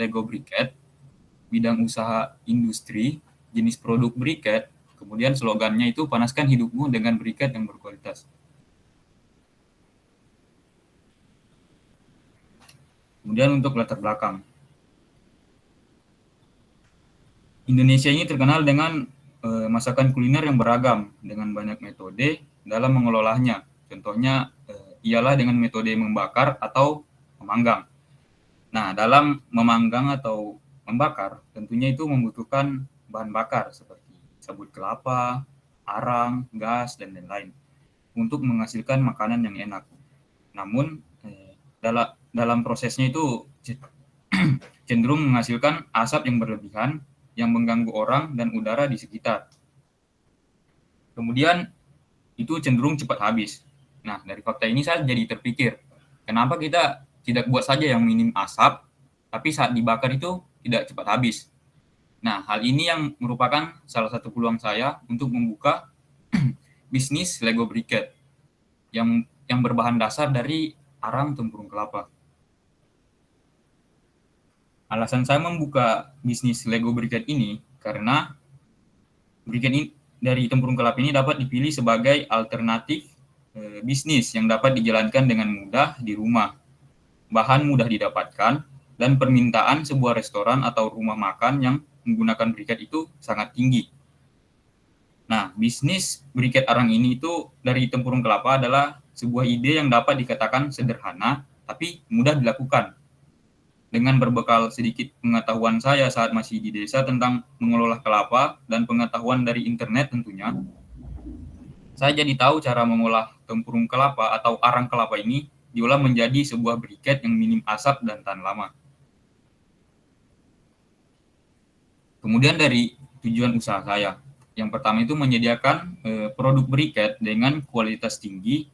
Lego briquette, bidang usaha industri, jenis produk briquette, kemudian slogannya itu panaskan hidupmu dengan briquette yang berkualitas. Kemudian untuk latar belakang. Indonesia ini terkenal dengan masakan kuliner yang beragam dengan banyak metode dalam mengelolanya. Contohnya ialah dengan metode membakar atau memanggang. Nah, dalam memanggang atau membakar, tentunya itu membutuhkan bahan bakar seperti sabut kelapa, arang, gas, dan lain-lain untuk menghasilkan makanan yang enak. Namun, dalam prosesnya itu cenderung menghasilkan asap yang berlebihan yang mengganggu orang dan udara di sekitar. Kemudian, itu cenderung cepat habis. Nah, dari fakta ini saya jadi terpikir, kenapa kita tidak buat saja yang minim asap, tapi saat dibakar itu tidak cepat habis. Nah, hal ini yang merupakan salah satu peluang saya untuk membuka bisnis Lego briquette yang berbahan dasar dari arang tempurung kelapa. Alasan saya membuka bisnis Lego briquette ini karena briquette ini dari tempurung kelapa ini dapat dipilih sebagai alternatif bisnis yang dapat dijalankan dengan mudah di rumah. Bahan mudah didapatkan, dan permintaan sebuah restoran atau rumah makan yang menggunakan briquette itu sangat tinggi. Nah, bisnis briquette arang ini itu dari tempurung kelapa adalah sebuah ide yang dapat dikatakan sederhana, tapi mudah dilakukan. Dengan berbekal sedikit pengetahuan saya saat masih di desa tentang mengelola kelapa dan pengetahuan dari internet tentunya, saya jadi tahu cara mengolah tempurung kelapa atau arang kelapa ini diolah menjadi sebuah briquette yang minim asap dan tahan lama. Kemudian dari tujuan usaha saya, yang pertama itu menyediakan produk briquette dengan kualitas tinggi,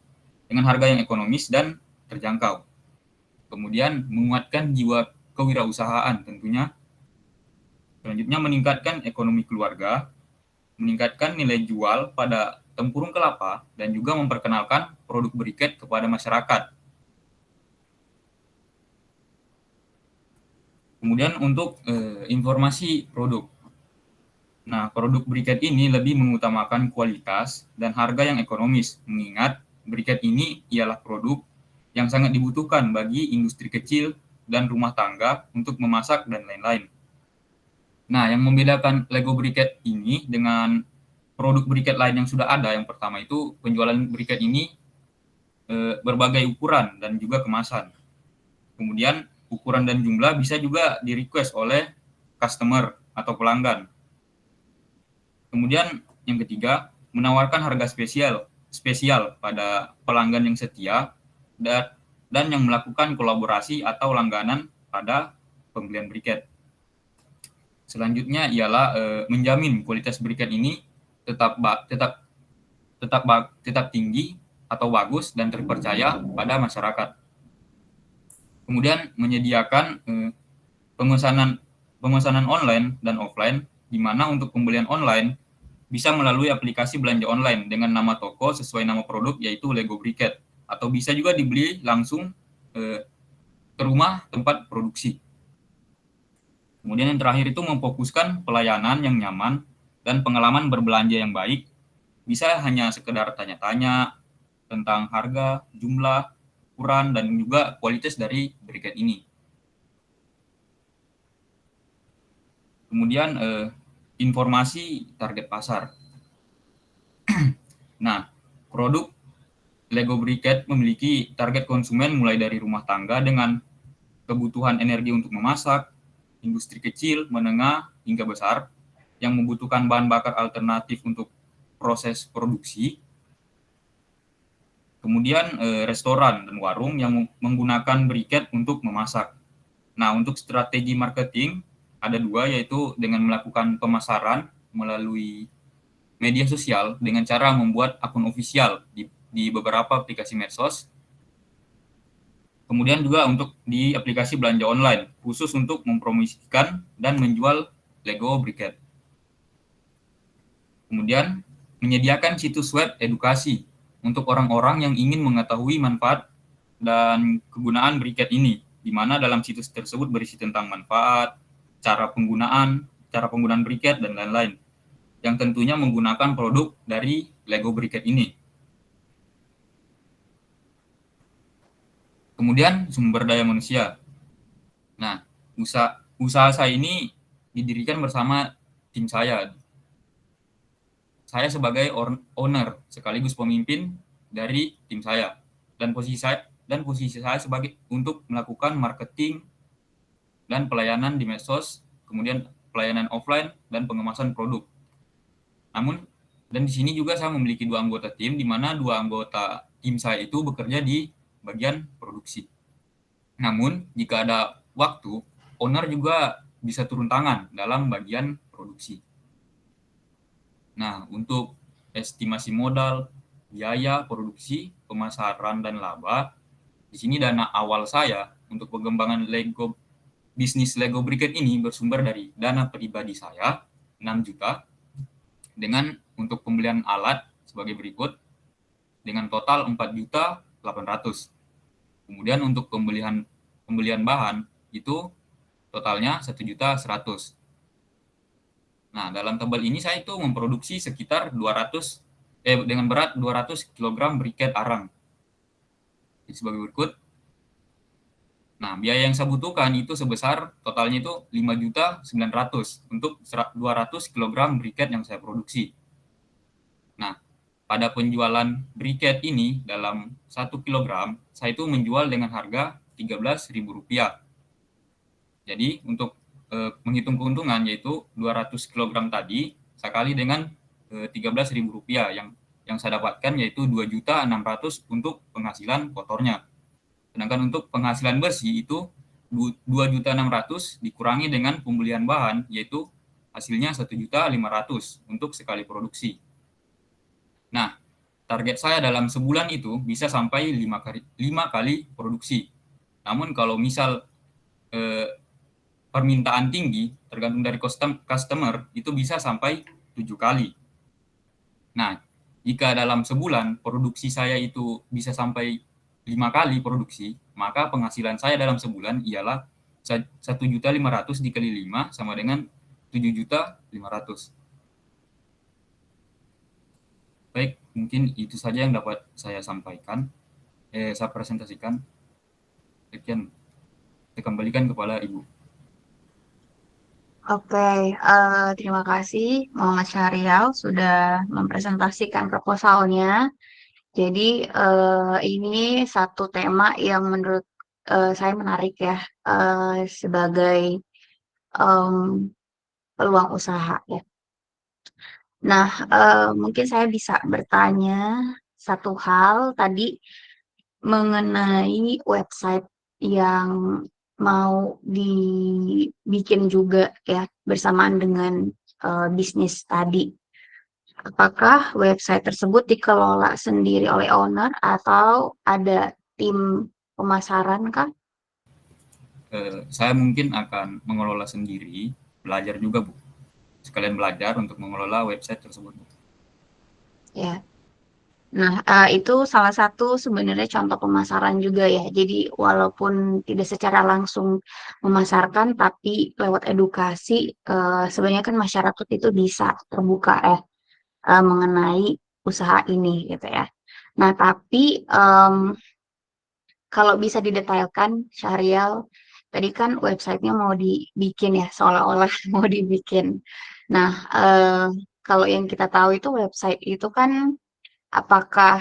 dengan harga yang ekonomis dan terjangkau. Kemudian menguatkan jiwa kewirausahaan tentunya. Selanjutnya meningkatkan ekonomi keluarga, meningkatkan nilai jual pada tempurung kelapa, dan juga memperkenalkan produk briquette kepada masyarakat. Kemudian untuk informasi produk. Nah, produk briquette ini lebih mengutamakan kualitas dan harga yang ekonomis, mengingat briquette ini ialah produk yang sangat dibutuhkan bagi industri kecil dan rumah tangga untuk memasak dan lain-lain. Nah, yang membedakan Lego briquette ini dengan produk briquette lain yang sudah ada, yang pertama itu penjualan briquette ini berbagai ukuran dan juga kemasan. Kemudian ukuran dan jumlah bisa juga di-request oleh customer atau pelanggan. Kemudian yang ketiga, menawarkan harga spesial pada pelanggan yang setia dan yang melakukan kolaborasi atau langganan pada pembelian briquette. Selanjutnya ialah menjamin kualitas briquette ini tetap tinggi atau bagus dan terpercaya pada masyarakat. Kemudian menyediakan pemesanan online dan offline, di mana untuk pembelian online bisa melalui aplikasi belanja online dengan nama toko sesuai nama produk, yaitu Lego briquette, atau bisa juga dibeli langsung ke rumah tempat produksi. Kemudian yang terakhir itu memfokuskan pelayanan yang nyaman dan pengalaman berbelanja yang baik. Bisa hanya sekedar tanya-tanya tentang harga, jumlah, ukuran, dan juga kualitas dari briquette ini. Kemudian informasi target pasar. Nah, produk Lego briquette memiliki target konsumen mulai dari rumah tangga dengan kebutuhan energi untuk memasak, industri kecil, menengah, hingga besar yang membutuhkan bahan bakar alternatif untuk proses produksi. Kemudian restoran dan warung yang menggunakan briquette untuk memasak. Nah, untuk strategi marketing ada dua, yaitu dengan melakukan pemasaran melalui media sosial dengan cara membuat akun ofisial di beberapa aplikasi medsos. Kemudian juga untuk di aplikasi belanja online, khusus untuk mempromosikan dan menjual Lego briquette. Kemudian menyediakan situs web edukasi untuk orang-orang yang ingin mengetahui manfaat dan kegunaan briquette ini. di mana dalam situs tersebut berisi tentang manfaat, cara penggunaan briket, dan lain-lain, yang tentunya menggunakan produk dari Lego Briket ini. Kemudian sumber daya manusia. Nah, usaha saya ini didirikan bersama tim saya. Saya sebagai owner sekaligus pemimpin dari tim saya, dan posisi saya sebagai untuk melakukan marketing dan pelayanan di medsos, kemudian pelayanan offline dan pengemasan produk. Namun, dan di sini juga saya memiliki 2 anggota tim, di mana 2 anggota tim saya itu bekerja di bagian produksi. Namun, jika ada waktu, owner juga bisa turun tangan dalam bagian produksi. Nah, untuk estimasi modal, biaya produksi, pemasaran, dan laba, di sini dana awal saya untuk pengembangan bisnis Lego Briket ini bersumber dari dana pribadi saya, 6 juta, dengan untuk pembelian alat sebagai berikut, dengan total 4.800.000. Kemudian untuk pembelian bahan itu totalnya 1.100.000. Nah, dalam tabel ini saya itu memproduksi sekitar dengan berat 200 kg briket arang. Jadi sebagai berikut. Nah, biaya yang saya butuhkan itu sebesar totalnya itu 5.900.000 untuk 200 kg briket yang saya produksi. Nah, pada penjualan briket ini dalam 1 kg, saya itu menjual dengan harga Rp13.000. Jadi untuk menghitung keuntungan yaitu 200 kg tadi saya kali dengan Rp13.000 yang saya dapatkan yaitu 2.600.000 untuk penghasilan kotornya. Sedangkan untuk penghasilan bersih itu 2.600.000 dikurangi dengan pembelian bahan yaitu hasilnya 1.500.000 untuk sekali produksi. Nah, target saya dalam sebulan itu bisa sampai 5 kali produksi. Namun kalau misal permintaan tinggi, tergantung dari customer, itu bisa sampai 7 kali. Nah, jika dalam sebulan produksi saya itu bisa sampai 5 kali produksi, maka penghasilan saya dalam sebulan ialah 1.500.000 dikali 5 sama dengan 7.500.000. Baik, mungkin itu saja yang dapat saya sampaikan, saya presentasikan. Sekian, saya kembalikan kepada Ibu. Oke, terima kasih Muhammad Syahrial sudah mempresentasikan proposalnya. Jadi ini satu tema yang menurut saya menarik ya, sebagai peluang usaha ya. Nah, mungkin saya bisa bertanya satu hal tadi mengenai website yang mau dibikin juga ya bersamaan dengan bisnis tadi. Apakah website tersebut dikelola sendiri oleh owner atau ada tim pemasaran kah? Saya mungkin akan mengelola sendiri, belajar juga, Bu. Sekalian belajar untuk mengelola website tersebut. Ya. Nah, itu salah satu sebenarnya contoh pemasaran juga ya. Jadi walaupun tidak secara langsung memasarkan, tapi lewat edukasi, sebenarnya kan masyarakat itu bisa terbuka ya mengenai usaha ini gitu ya. Nah, tapi kalau bisa didetailkan, Syahrial, tadi kan websitenya mau dibikin ya, seolah-olah mau dibikin. Nah, kalau yang kita tahu itu website itu kan apakah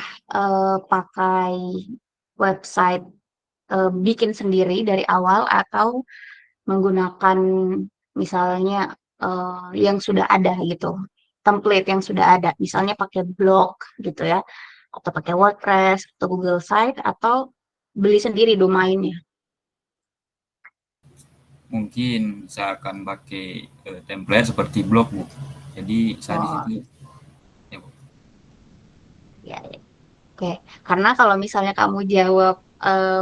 pakai website bikin sendiri dari awal atau menggunakan misalnya yang sudah ada gitu, template yang sudah ada, misalnya pakai blog gitu ya, atau pakai WordPress atau Google Site atau beli sendiri domainnya. Mungkin saya akan pakai template seperti blog, Bu. Jadi saya di Oh, situ, ya, Bu. ya, ya. Oke, karena kalau misalnya kamu jawab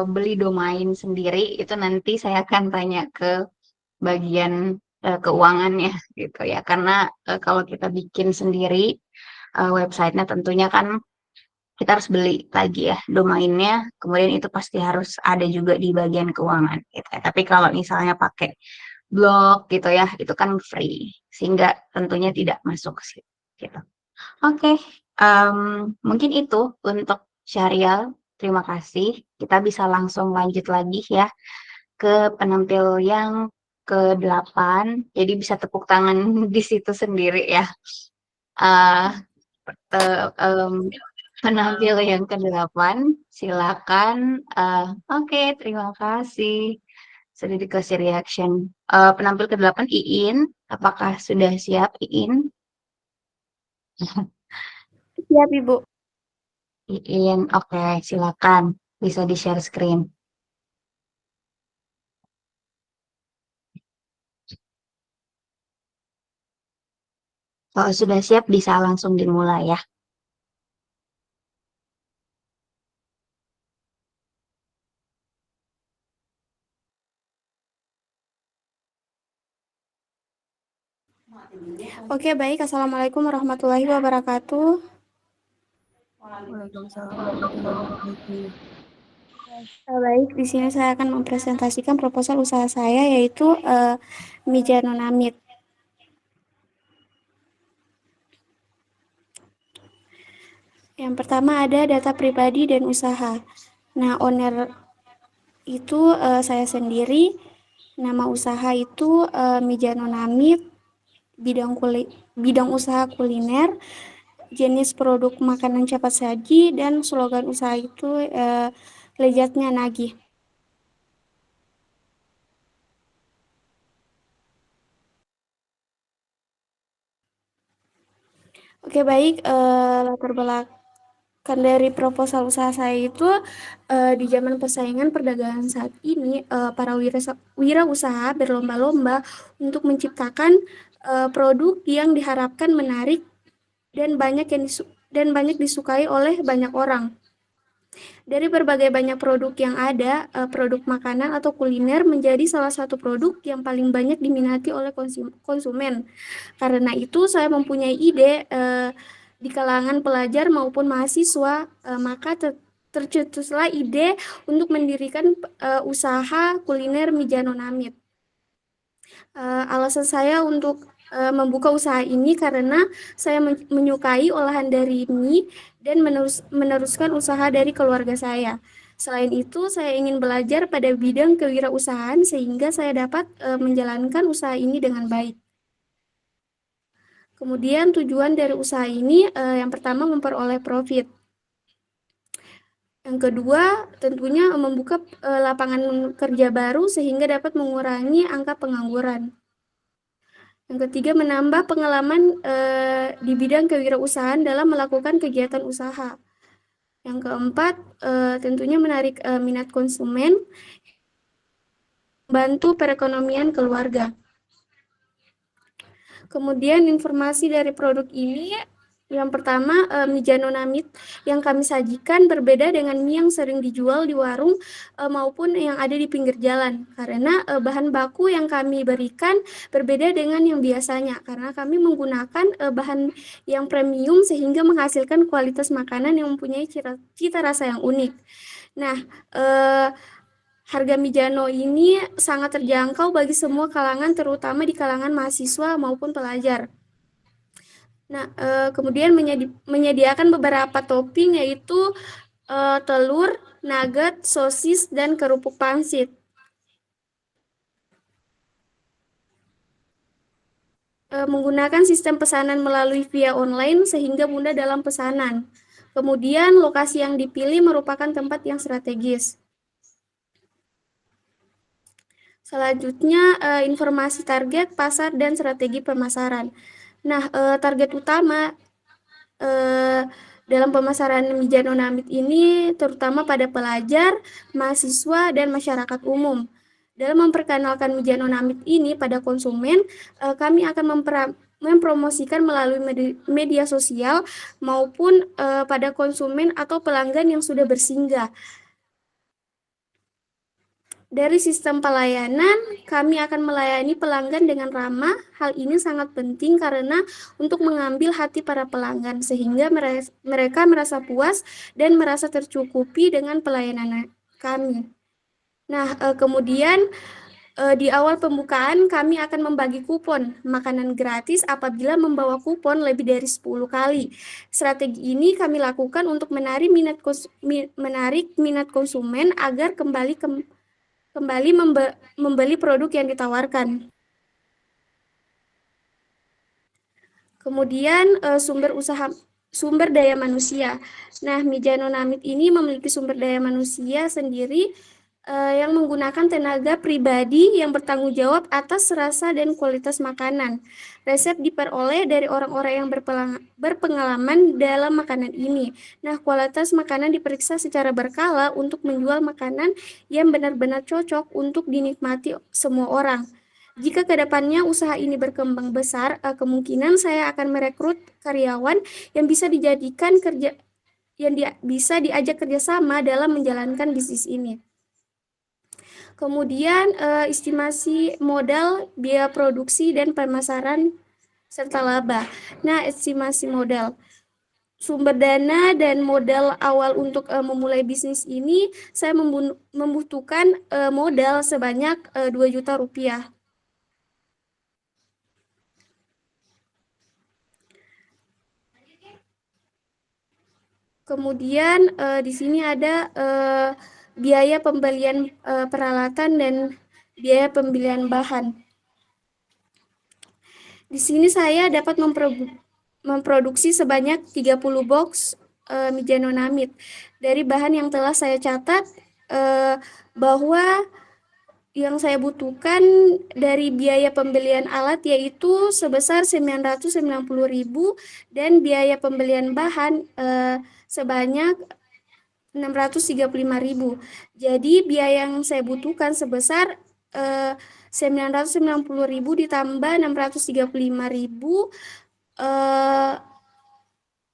beli domain sendiri, itu nanti saya akan tanya ke bagian keuangannya gitu ya. Karena kalau kita bikin sendiri websitenya tentunya kan kita harus beli lagi ya domainnya, kemudian itu pasti harus ada juga di bagian keuangan gitu ya. Tapi kalau misalnya pakai blog gitu ya, itu kan free, sehingga tentunya tidak masuk ke situ gitu. Oke, mungkin itu untuk Syarial. Terima kasih. Kita bisa langsung lanjut lagi ya ke penampil yang ke-8. Jadi bisa tepuk tangan di situ sendiri ya. Eh, penampil yang ke-8, silakan. Oke, terima kasih. Sudah dikasih reaction. Penampil ke-8, Iin. Apakah sudah siap, Iin? Siap, Ibu. Iin, oke, silakan. Bisa di-share screen. Kalau sudah siap, bisa langsung dimulai ya. Oke, baik. Assalamualaikum warahmatullahi wabarakatuh. Waalaikumsalam warahmatullahi wabarakatuh. Baik, di sini saya akan mempresentasikan proposal usaha saya, yaitu Mijanonamid. Yang pertama ada data pribadi dan usaha. Nah, owner itu saya sendiri. Nama usaha itu Mijanonamid, bidang usaha kuliner, jenis produk makanan cepat saji, dan slogan usaha itu lezatnya nagih. Oke, baik. Latar belakang dari proposal usaha saya itu di zaman persaingan perdagangan saat ini, para wirausaha berlomba-lomba untuk menciptakan produk yang diharapkan menarik dan banyak disukai oleh banyak orang. Dari berbagai banyak produk yang ada, produk makanan atau kuliner menjadi salah satu produk yang paling banyak diminati oleh konsumen. Karena itu saya mempunyai ide di kalangan pelajar maupun mahasiswa, maka tercetuslah ide untuk mendirikan usaha kuliner Mijanonamid. Alasan saya untuk membuka usaha ini karena saya menyukai olahan dari mie dan meneruskan usaha dari keluarga saya. Selain itu, saya ingin belajar pada bidang kewirausahaan sehingga saya dapat menjalankan usaha ini dengan baik. Kemudian tujuan dari usaha ini yang pertama memperoleh profit. Yang kedua, tentunya membuka lapangan kerja baru sehingga dapat mengurangi angka pengangguran. Yang ketiga, menambah pengalaman di bidang kewirausahaan dalam melakukan kegiatan usaha. Yang keempat, tentunya menarik minat konsumen, membantu perekonomian keluarga. Kemudian informasi dari produk ini, yang pertama, Mijanonamid yang kami sajikan berbeda dengan mie yang sering dijual di warung maupun yang ada di pinggir jalan. Karena bahan baku yang kami berikan berbeda dengan yang biasanya. Karena kami menggunakan bahan yang premium sehingga menghasilkan kualitas makanan yang mempunyai cita rasa yang unik. Nah, harga Mijano ini sangat terjangkau bagi semua kalangan, terutama di kalangan mahasiswa maupun pelajar. Nah, kemudian menyediakan beberapa topping, yaitu telur, nugget, sosis, dan kerupuk pangsit. Menggunakan sistem pesanan melalui via online sehingga mudah dalam pesanan. Kemudian lokasi yang dipilih merupakan tempat yang strategis. Selanjutnya, informasi target, pasar, dan strategi pemasaran. Nah, target utama dalam pemasaran Mijanonamid ini terutama pada pelajar, mahasiswa, dan masyarakat umum. Dalam memperkenalkan Mijanonamid ini pada konsumen, kami akan mempromosikan melalui media sosial maupun pada konsumen atau pelanggan yang sudah bersinggah. Dari sistem pelayanan, kami akan melayani pelanggan dengan ramah. Hal ini sangat penting karena untuk mengambil hati para pelanggan sehingga mereka merasa puas dan merasa tercukupi dengan pelayanan kami. Nah, kemudian di awal pembukaan kami akan membagi kupon makanan gratis apabila membawa kupon lebih dari 10 kali. Strategi ini kami lakukan untuk menarik minat konsumen agar kembali membeli produk yang ditawarkan. Kemudian sumber daya manusia. Nah, Mijano Namit ini memiliki sumber daya manusia sendiri yang menggunakan tenaga pribadi yang bertanggung jawab atas rasa dan kualitas makanan. Resep diperoleh dari orang-orang yang berpengalaman dalam makanan ini. Nah, kualitas makanan diperiksa secara berkala untuk menjual makanan yang benar-benar cocok untuk dinikmati semua orang. Jika kedepannya usaha ini berkembang besar, kemungkinan saya akan merekrut karyawan yang bisa bisa diajak kerjasama dalam menjalankan bisnis ini. Kemudian estimasi modal, biaya produksi, dan pemasaran serta laba. Nah, estimasi modal. Sumber dana dan modal awal untuk memulai bisnis ini, saya membutuhkan modal sebanyak 2 juta rupiah. Kemudian di sini ada biaya pembelian peralatan dan biaya pembelian bahan. Di sini saya dapat memproduksi sebanyak 30 box Mijano Namit. Dari bahan yang telah saya catat bahwa yang saya butuhkan dari biaya pembelian alat yaitu sebesar 990.000 dan biaya pembelian bahan sebanyak 635.000. Jadi biaya yang saya butuhkan sebesar 990.000 ditambah 635.000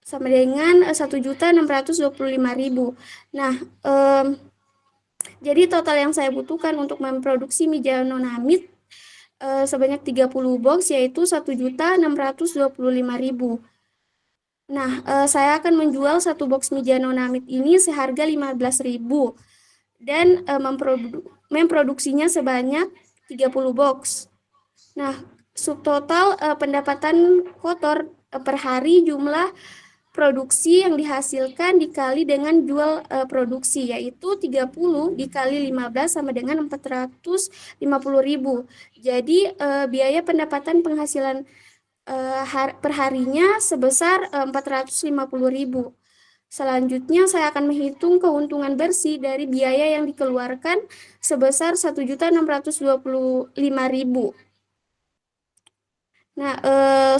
sama dengan 1.625.000. Nah, jadi total yang saya butuhkan untuk memproduksi Mijano Namit sebanyak 30 box yaitu 1.625.000. Nah, saya akan menjual satu box Mijano Namit ini seharga 15.000 dan memproduksinya sebanyak 30 box. Nah, subtotal pendapatan kotor per hari jumlah produksi yang dihasilkan dikali dengan jual produksi yaitu 30 dikali 15 sama dengan 450.000. Jadi biaya pendapatan penghasilan per harinya sebesar 450.000. Selanjutnya saya akan menghitung keuntungan bersih dari biaya yang dikeluarkan sebesar 1.625.000. Nah,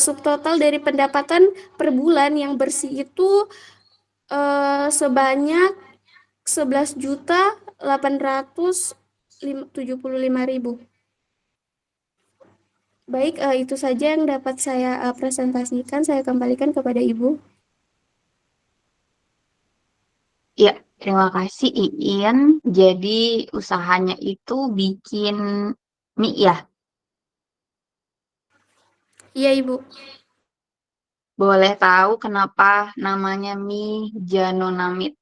subtotal dari pendapatan per bulan yang bersih itu sebanyak 11.875.000. Baik, itu saja yang dapat saya presentasikan. Saya kembalikan kepada Ibu. Ya, terima kasih Iin. Jadi usahanya itu bikin mie ya? Iya, Ibu. Boleh tahu kenapa namanya Mijano Namit?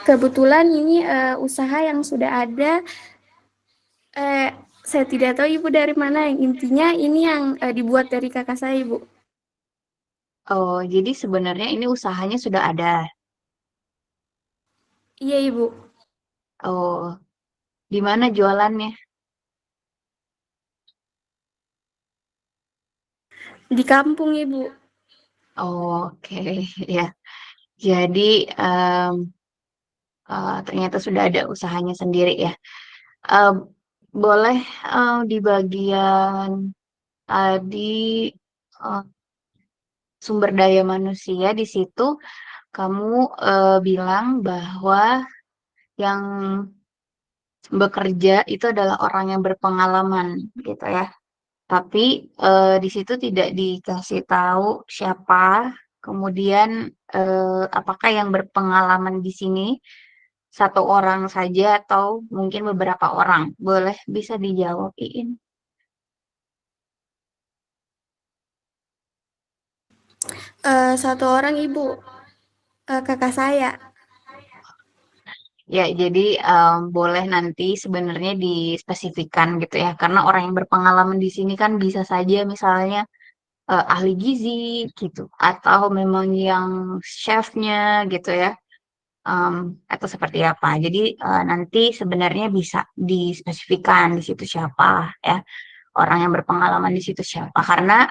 Kebetulan ini usaha yang sudah ada. Saya tidak tahu Ibu dari mana. Yang intinya ini yang dibuat dari kakak saya, Ibu. Oh, jadi sebenarnya ini usahanya sudah ada. Iya, Ibu. Oh, di mana jualannya? Di kampung, Ibu. Oh, oke, ya. Jadi ternyata sudah ada usahanya sendiri ya. Boleh di bagian tadi sumber daya manusia di situ kamu bilang bahwa yang bekerja itu adalah orang yang berpengalaman gitu ya. Tapi di situ tidak dikasih tahu siapa Kemudian apakah yang berpengalaman di sini satu orang saja atau mungkin beberapa orang? Boleh bisa dijawab, Iin? Satu orang Ibu, kakak saya. Ya, jadi boleh nanti sebenarnya dispesifikkan gitu ya, karena orang yang berpengalaman di sini kan bisa saja misalnya ahli gizi gitu, atau memang yang chefnya gitu ya, atau seperti apa. Jadi nanti sebenarnya bisa dispesifikkan di situ siapa ya, orang yang berpengalaman di situ siapa, karena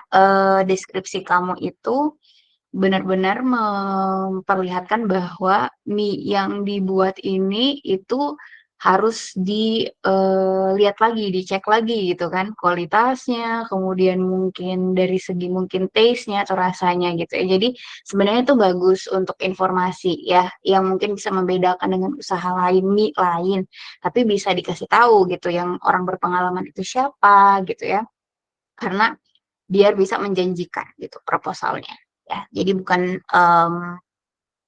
deskripsi kamu itu benar-benar memperlihatkan bahwa mie yang dibuat ini itu harus dilihat lagi, dicek lagi gitu kan, kualitasnya, kemudian mungkin dari segi mungkin taste-nya atau rasanya gitu ya. Jadi sebenarnya itu bagus untuk informasi ya, yang mungkin bisa membedakan dengan usaha lain, mie lain, tapi bisa dikasih tahu gitu yang orang berpengalaman itu siapa gitu ya. Karena biar bisa menjanjikan gitu proposalnya ya. Jadi bukan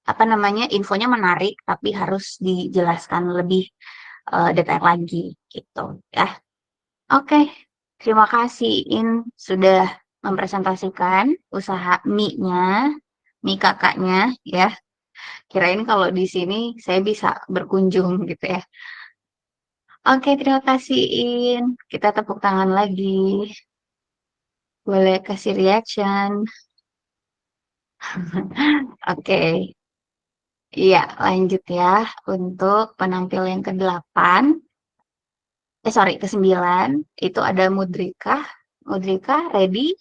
apa namanya, infonya menarik tapi harus dijelaskan lebih detail lagi gitu ya. Oke, terima kasih In sudah mempresentasikan usaha mie-nya, mie kakaknya ya. Kirain kalau di sini saya bisa berkunjung gitu ya. Oke, terima kasih In. Kita tepuk tangan lagi. Boleh kasih reaction. Oke, iya lanjut ya untuk penampil yang ke-8. Sorry, ke-9 itu ada Mudrika. Mudrika, ready?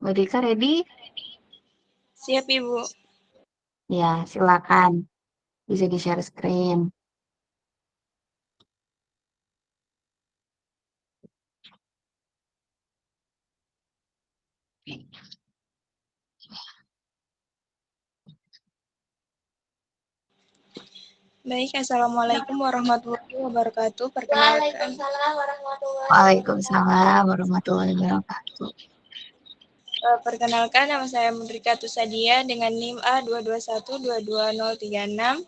Mudrika, ready? Siap, Ibu. Ya, silakan. Bisa di-share screen. Baik, Assalamualaikum warahmatullahi wabarakatuh. Perkenalkan, Waalaikumsalam warahmatullahi wabarakatuh. perkenalkan nama saya Mudrika Tusadia dengan NIM A221222036.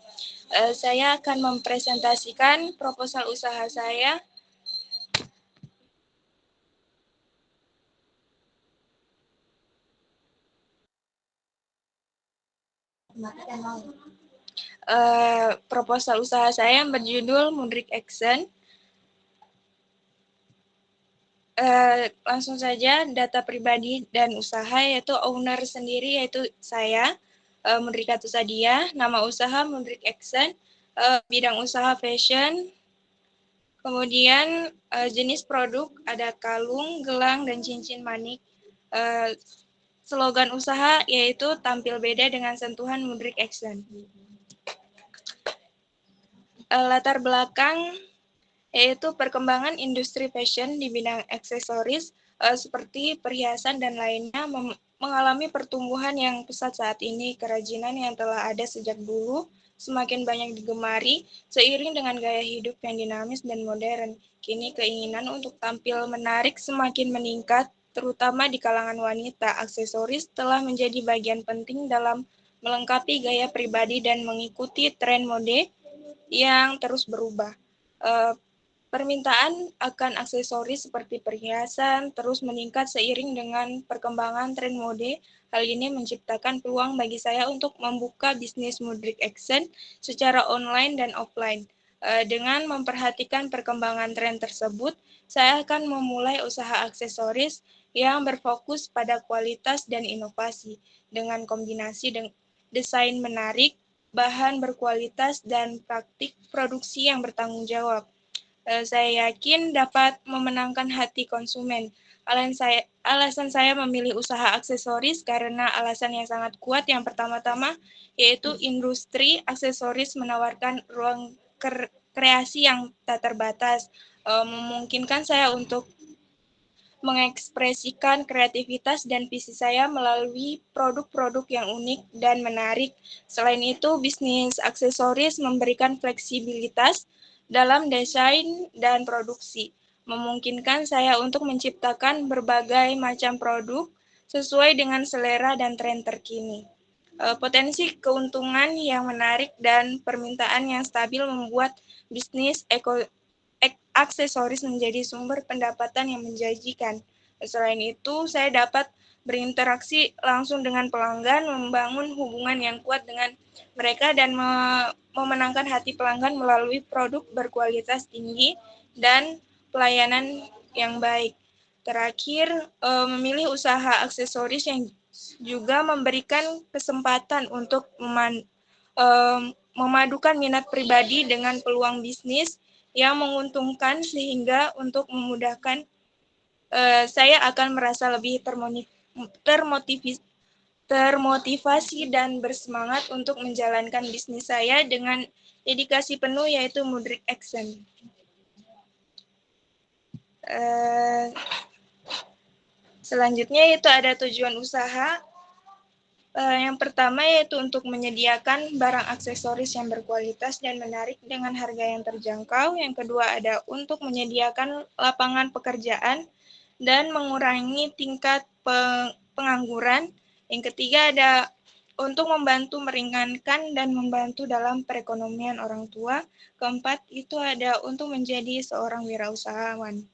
Saya akan mempresentasikan proposal usaha saya. Proposal usaha saya yang berjudul Mudrik Action. Langsung saja data pribadi dan usaha, yaitu owner sendiri yaitu saya, Mudrika Tusadia, nama usaha Mudrik Action, bidang usaha fashion, kemudian jenis produk ada kalung, gelang, dan cincin manik. Slogan usaha yaitu tampil beda dengan sentuhan Mudrik Action. Latar belakang yaitu perkembangan industri fashion di bidang aksesoris seperti perhiasan dan lainnya mengalami pertumbuhan yang pesat saat ini. Kerajinan yang telah ada sejak dulu semakin banyak digemari seiring dengan gaya hidup yang dinamis dan modern. Kini keinginan untuk tampil menarik semakin meningkat, terutama di kalangan wanita. Aksesoris telah menjadi bagian penting dalam melengkapi gaya pribadi dan mengikuti tren mode yang terus berubah. Permintaan akan aksesoris seperti perhiasan terus meningkat seiring dengan perkembangan tren mode. Hal ini menciptakan peluang bagi saya untuk membuka bisnis Mudrik Action secara online dan offline. Dengan memperhatikan perkembangan tren tersebut, saya akan memulai usaha aksesoris yang berfokus pada kualitas dan inovasi dengan kombinasi desain menarik, bahan berkualitas, dan praktik produksi yang bertanggung jawab. Saya yakin dapat memenangkan hati konsumen. Alasan saya memilih usaha aksesoris karena alasan yang sangat kuat. Yang pertama-tama yaitu industri aksesoris menawarkan ruang kreasi yang tak terbatas, memungkinkan saya untuk mengekspresikan kreativitas dan visi saya melalui produk-produk yang unik dan menarik. Selain itu, bisnis aksesoris memberikan fleksibilitas dalam desain dan produksi, memungkinkan saya untuk menciptakan berbagai macam produk sesuai dengan selera dan tren terkini. Potensi keuntungan yang menarik dan permintaan yang stabil membuat bisnis aksesoris menjadi sumber pendapatan yang menjanjikan. Selain itu, saya dapat berinteraksi langsung dengan pelanggan, membangun hubungan yang kuat dengan mereka, dan memenangkan hati pelanggan melalui produk berkualitas tinggi dan pelayanan yang baik. Terakhir, memilih usaha aksesoris yang juga memberikan kesempatan untuk memadukan minat pribadi dengan peluang bisnis yang menguntungkan, sehingga untuk memudahkan saya akan merasa lebih termotivasi dan bersemangat untuk menjalankan bisnis saya dengan dedikasi penuh, yaitu Mudrik Action. Selanjutnya itu ada tujuan usaha. Yang pertama yaitu untuk menyediakan barang aksesoris yang berkualitas dan menarik dengan harga yang terjangkau. Yang kedua ada untuk menyediakan lapangan pekerjaan dan mengurangi tingkat pengangguran. Yang ketiga ada untuk membantu meringankan dan membantu dalam perekonomian orang tua. Keempat itu ada untuk menjadi seorang wirausahawan.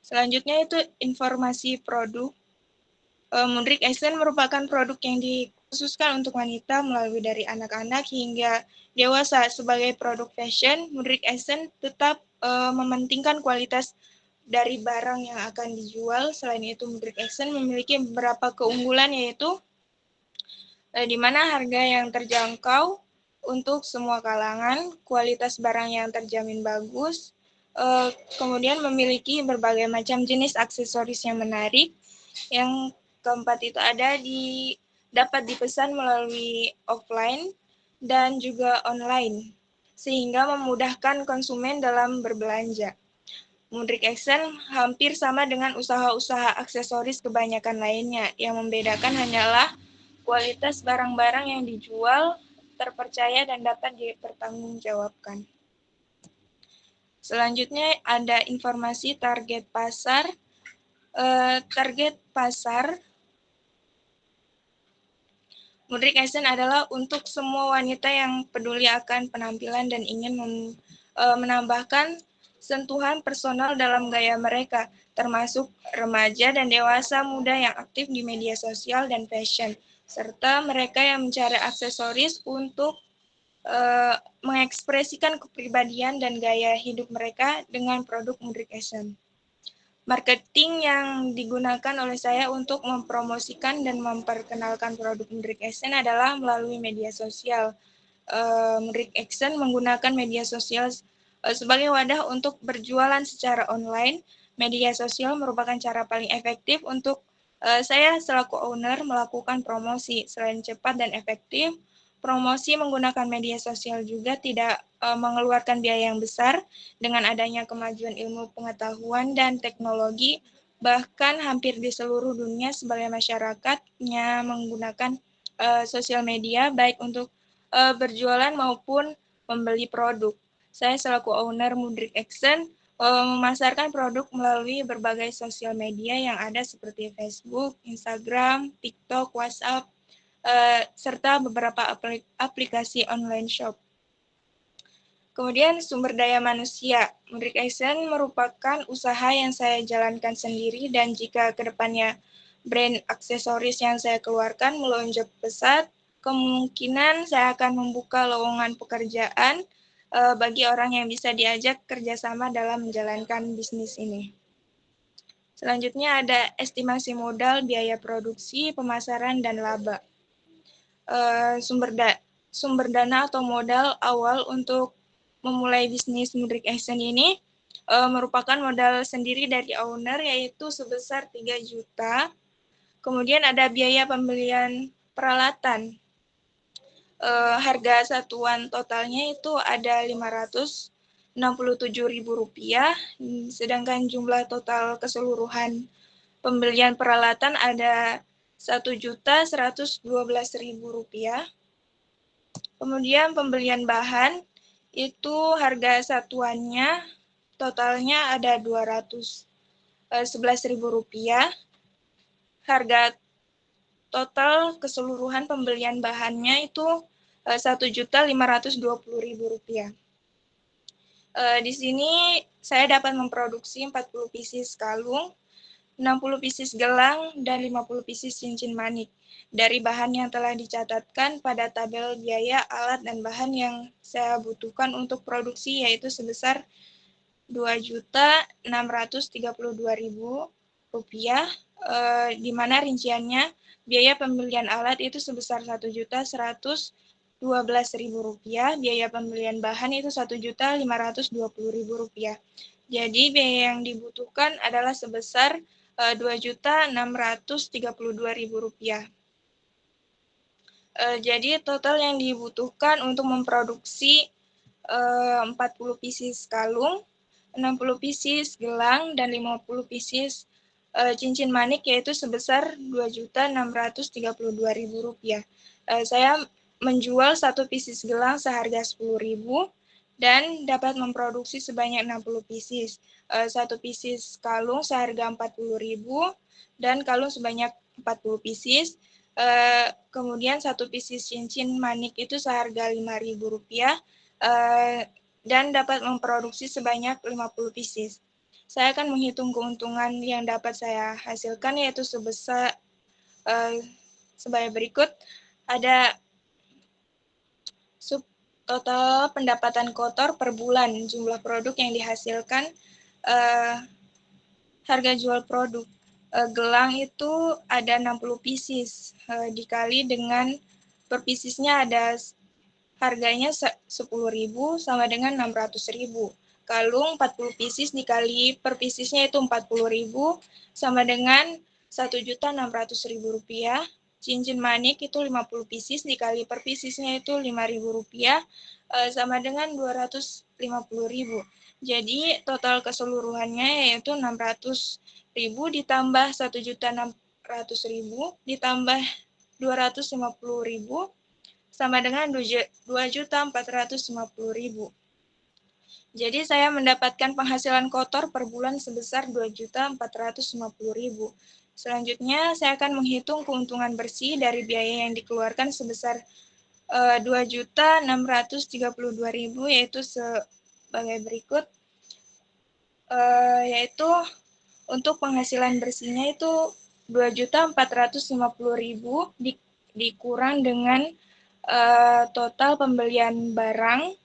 Selanjutnya itu informasi produk. Mudrik Action merupakan produk yang dikhususkan untuk wanita melalui dari anak-anak hingga dewasa. Sebagai produk fashion, Mudrik Action tetap mementingkan kualitas dari barang yang akan dijual. Selain itu, Mudrik Action memiliki beberapa keunggulan, yaitu di mana harga yang terjangkau untuk semua kalangan, kualitas barang yang terjamin bagus, kemudian memiliki berbagai macam jenis aksesoris yang menarik. Yang keempat itu dapat dipesan melalui offline dan juga online, sehingga memudahkan konsumen dalam berbelanja. Mudrik Action hampir sama dengan usaha-usaha aksesoris kebanyakan lainnya. Yang membedakan hanyalah kualitas barang-barang yang dijual, terpercaya, dan dapat dipertanggungjawabkan. Selanjutnya ada informasi target pasar. Target pasar Mudrik Action adalah untuk semua wanita yang peduli akan penampilan dan ingin menambahkan sentuhan personal dalam gaya mereka, termasuk remaja dan dewasa muda yang aktif di media sosial dan fashion, serta mereka yang mencari aksesoris untuk mengekspresikan kepribadian dan gaya hidup mereka dengan produk Mudrik Action. Marketing yang digunakan oleh saya untuk mempromosikan dan memperkenalkan produk Mudrik Action adalah melalui media sosial. Mudrik Action menggunakan media sosial sebagai wadah untuk berjualan secara online. Media sosial merupakan cara paling efektif untuk saya selaku owner melakukan promosi. Selain cepat dan efektif, promosi menggunakan media sosial juga tidak mengeluarkan biaya yang besar. Dengan adanya kemajuan ilmu pengetahuan dan teknologi, bahkan hampir di seluruh dunia sebagai masyarakatnya menggunakan sosial media baik untuk berjualan maupun membeli produk. Saya selaku owner Mudrik Action memasarkan produk melalui berbagai sosial media yang ada seperti Facebook, Instagram, TikTok, WhatsApp, serta beberapa aplikasi online shop. Kemudian sumber daya manusia. Mudrik Action merupakan usaha yang saya jalankan sendiri, dan jika kedepannya brand aksesoris yang saya keluarkan melonjak pesat, kemungkinan saya akan membuka lowongan pekerjaan bagi orang yang bisa diajak kerjasama dalam menjalankan bisnis ini. Selanjutnya ada estimasi modal, biaya produksi, pemasaran, dan laba. Sumber dana atau modal awal untuk memulai bisnis Mudrik Action ini merupakan modal sendiri dari owner, yaitu sebesar 3 juta. Kemudian ada biaya pembelian peralatan. Harga satuan totalnya itu ada Rp567.000, sedangkan jumlah total keseluruhan pembelian peralatan ada Rp1.112.000. Kemudian pembelian bahan itu harga satuannya totalnya ada Rp211.000. Harga total keseluruhan pembelian bahannya itu Rp1.520.000. Di sini saya dapat memproduksi 40 pieces kalung, 60 pieces gelang, dan 50 pieces cincin manik dari bahan yang telah dicatatkan pada tabel biaya alat dan bahan yang saya butuhkan untuk produksi, yaitu sebesar Rp2.632.000, di mana rinciannya biaya pembelian alat itu sebesar Rp1.112.000, biaya pembelian bahan itu Rp1.520.000. Jadi biaya yang dibutuhkan adalah sebesar Rp2.632.000. Jadi total yang dibutuhkan untuk memproduksi 40 pieces kalung, 60 pieces gelang, dan 50 pieces cincin manik, yaitu sebesar Rp2.632.000. Saya menjual satu pieces gelang seharga Rp10.000 dan dapat memproduksi sebanyak 60 pieces. Satu pieces kalung seharga Rp40.000 dan kalung sebanyak 40 pieces. Kemudian satu pieces cincin manik itu seharga Rp5.000 dan dapat memproduksi sebanyak 50 pieces. Saya akan menghitung keuntungan yang dapat saya hasilkan, yaitu sebesar sebagai berikut. Ada total pendapatan kotor per bulan, jumlah produk yang dihasilkan, harga jual produk. Gelang itu ada 60 pieces, dikali dengan per piecesnya ada harganya Rp10.000 sama dengan Rp600.000. Kalung 40 pieces dikali per piecesnya itu Rp40.000 sama dengan Rp1.600.000. Cincin manik itu 50 pieces dikali per piecesnya itu Rp5.000 sama dengan Rp250.000. Jadi total keseluruhannya yaitu Rp600.000 ditambah Rp1.600.000 ditambah Rp250.000 sama dengan Rp2.450.000. Jadi saya mendapatkan penghasilan kotor per bulan sebesar Rp2.450.000. Selanjutnya saya akan menghitung keuntungan bersih dari biaya yang dikeluarkan sebesar Rp2.632.000, yaitu sebagai berikut. Yaitu untuk penghasilan bersihnya itu Rp2.450.000 dikurang dengan total pembelian barang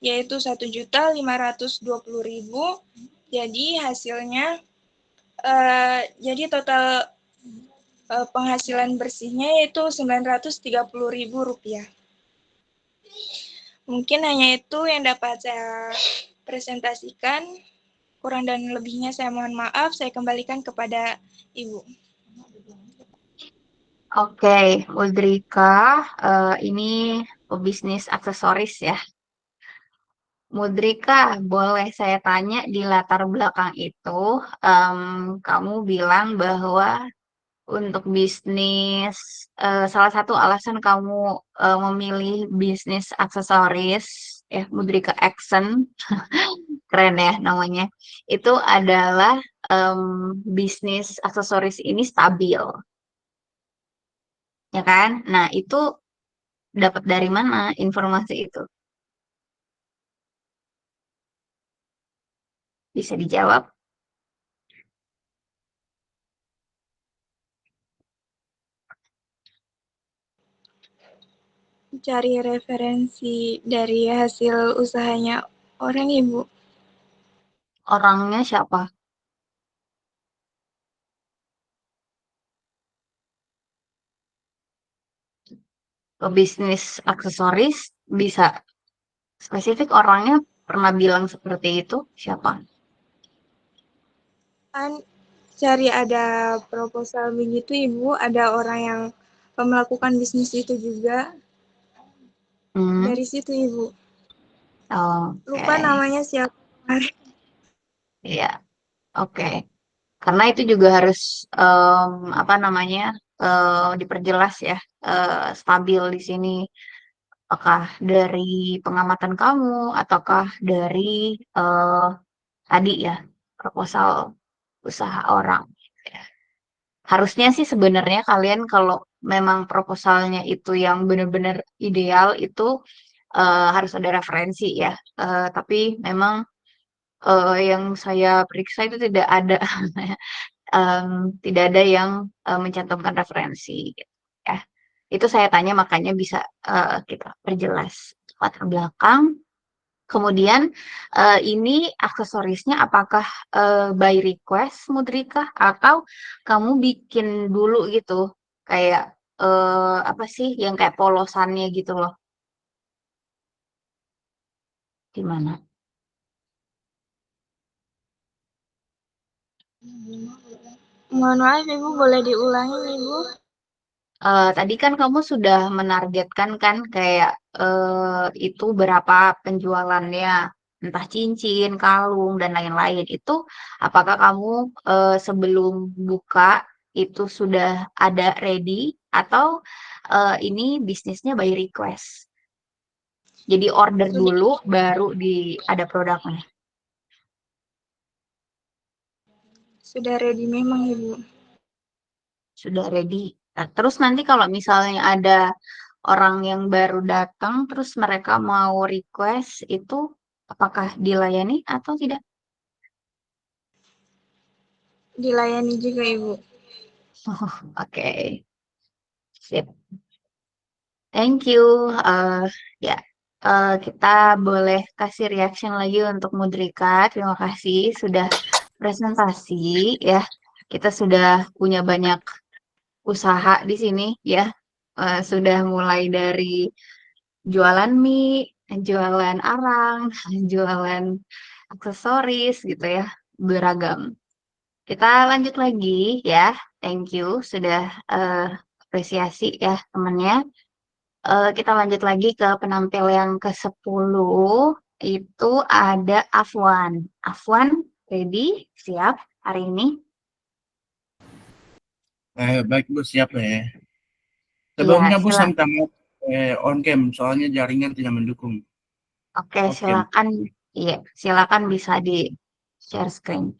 yaitu Rp1.520.000. Jadi hasilnya jadi total penghasilan bersihnya yaitu Rp930.000. Mungkin hanya itu yang dapat saya presentasikan. Kurang dan lebihnya saya mohon maaf. Saya kembalikan kepada Ibu. Oke, Mudrika, ini pebisnis aksesoris ya. Mudrika, boleh saya tanya di latar belakang itu, kamu bilang bahwa untuk bisnis, salah satu alasan kamu memilih bisnis aksesoris, ya Mudrika Action, keren ya namanya, itu adalah bisnis aksesoris ini stabil, ya kan? Nah, itu dapat dari mana informasi itu? Bisa dijawab? Cari referensi dari hasil usahanya orang, Ibu. Orangnya siapa? Pebisnis aksesoris bisa spesifik orangnya pernah bilang seperti itu siapa? Kan cari ada proposal begitu, Ibu, ada orang yang melakukan bisnis itu juga. Dari situ, Ibu. Lupa Oke, namanya siapa. iya, oke. Karena itu juga harus apa namanya diperjelas ya, stabil di sini. Apakah dari pengamatan kamu ataukah dari tadi ya proposal usaha orang? Harusnya sih sebenarnya kalian kalau memang proposalnya itu yang benar-benar ideal itu harus ada referensi ya. Tapi memang yang saya periksa itu tidak ada tidak ada yang mencantumkan referensi gitu ya. Itu saya tanya makanya bisa kita perjelas latar belakang. Kemudian ini aksesorisnya apakah by request Mudrika atau kamu bikin dulu gitu kayak apa sih yang kayak polosannya gitu loh. Gimana? Mohon maaf Ibu, boleh diulangi Ibu? Tadi kan kamu sudah menargetkan kan kayak itu berapa penjualannya, entah cincin, kalung, dan lain-lain. Itu apakah kamu sebelum buka itu sudah ada ready atau ini bisnisnya by request? Jadi order Sudah. dulu baru ada produknya. Sudah ready memang Ibu. Sudah ready. Nah, terus nanti kalau misalnya ada orang yang baru datang, terus mereka mau request itu apakah dilayani atau tidak? Dilayani juga Ibu. Oke, sip. Thank you. Ya, kita boleh kasih reaction lagi untuk Mudrika. Terima kasih sudah presentasi ya. Kita sudah punya banyak usaha di sini ya. Sudah mulai dari jualan mie, jualan arang, jualan aksesoris gitu ya, beragam. Kita lanjut lagi ya. Thank you sudah apresiasi ya temannya. Kita lanjut lagi ke penampil yang ke-10 itu ada Afwan. Afwan, ready? Siap hari ini? Baik Bu, siap ya. Iya, Sebelumnya Bu, saya silakan. minta maaf on cam, soalnya jaringan tidak mendukung. Oke, Off cam. silakan. Iya, silakan bisa di share screen.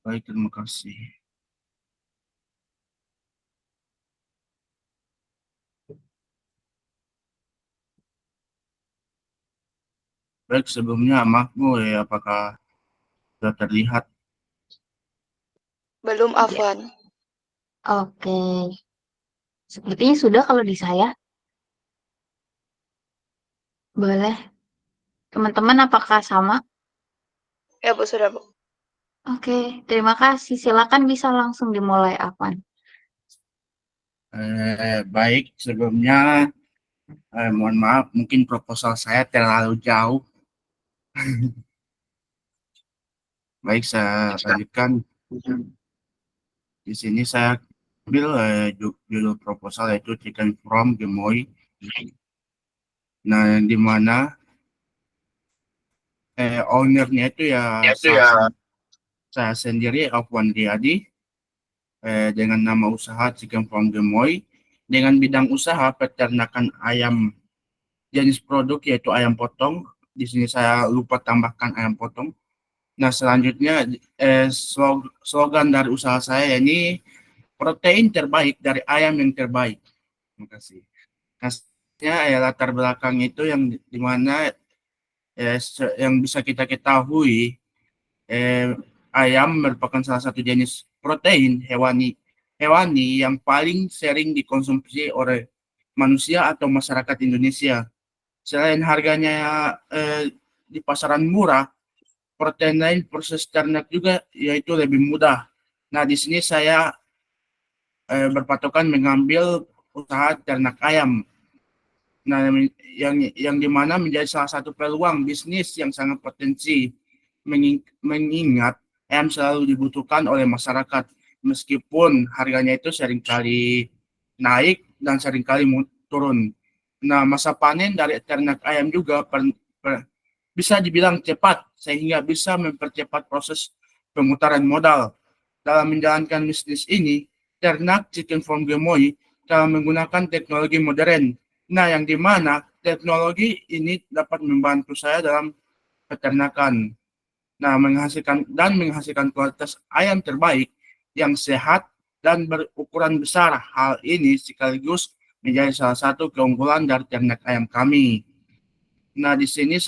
Baik, terima kasih. Baik, sebelumnya maaf Bu, apakah sudah terlihat? Belum Iya. Afwan. Oke. Sepertinya sudah kalau di saya. Boleh. Teman-teman apakah sama? Ya Bu, sudah Bu. Oke, terima kasih. Silakan bisa langsung dimulai, Afwan. Baik, sebelumnya mohon maaf, mungkin proposal saya terlalu jauh. Baik, saya lanjutkan. Di sini saya ambil judul proposal yaitu Chicken from Gemoy. Nah, di mana ownernya itu ya saya sendiri, Afwan Riyadi, dengan nama usaha Chicken from Gemoy, dengan bidang usaha peternakan ayam. Jenis produk yaitu ayam potong. Di sini saya lupa tambahkan ayam potong. Nah, selanjutnya slogan dari usaha saya ini protein terbaik dari ayam yang terbaik. Terima kasih. Nah, latar belakang itu yang dimana yang bisa kita ketahui ayam merupakan salah satu jenis protein hewani yang paling sering dikonsumsi oleh manusia atau masyarakat Indonesia. Selain harganya di pasaran murah, protein lain proses ternak juga yaitu lebih mudah. Nah, di sini saya berpatokan mengambil usaha ternak ayam. Nah, yang dimana menjadi salah satu peluang bisnis yang sangat potensi, mengingat ayam selalu dibutuhkan oleh masyarakat meskipun harganya itu seringkali naik dan seringkali turun. Nah, masa panen dari ternak ayam juga bisa dibilang cepat sehingga bisa mempercepat proses pemutaran modal. Dalam menjalankan bisnis ini, ternak Chicken from Gemoy telah menggunakan teknologi modern Nah, yang dimana teknologi ini dapat membantu saya dalam peternakan. Nah, menghasilkan kualitas ayam terbaik yang sehat dan berukuran besar. Hal ini sekaligus menjadi salah satu keunggulan dari ternak ayam kami. Nah, di sini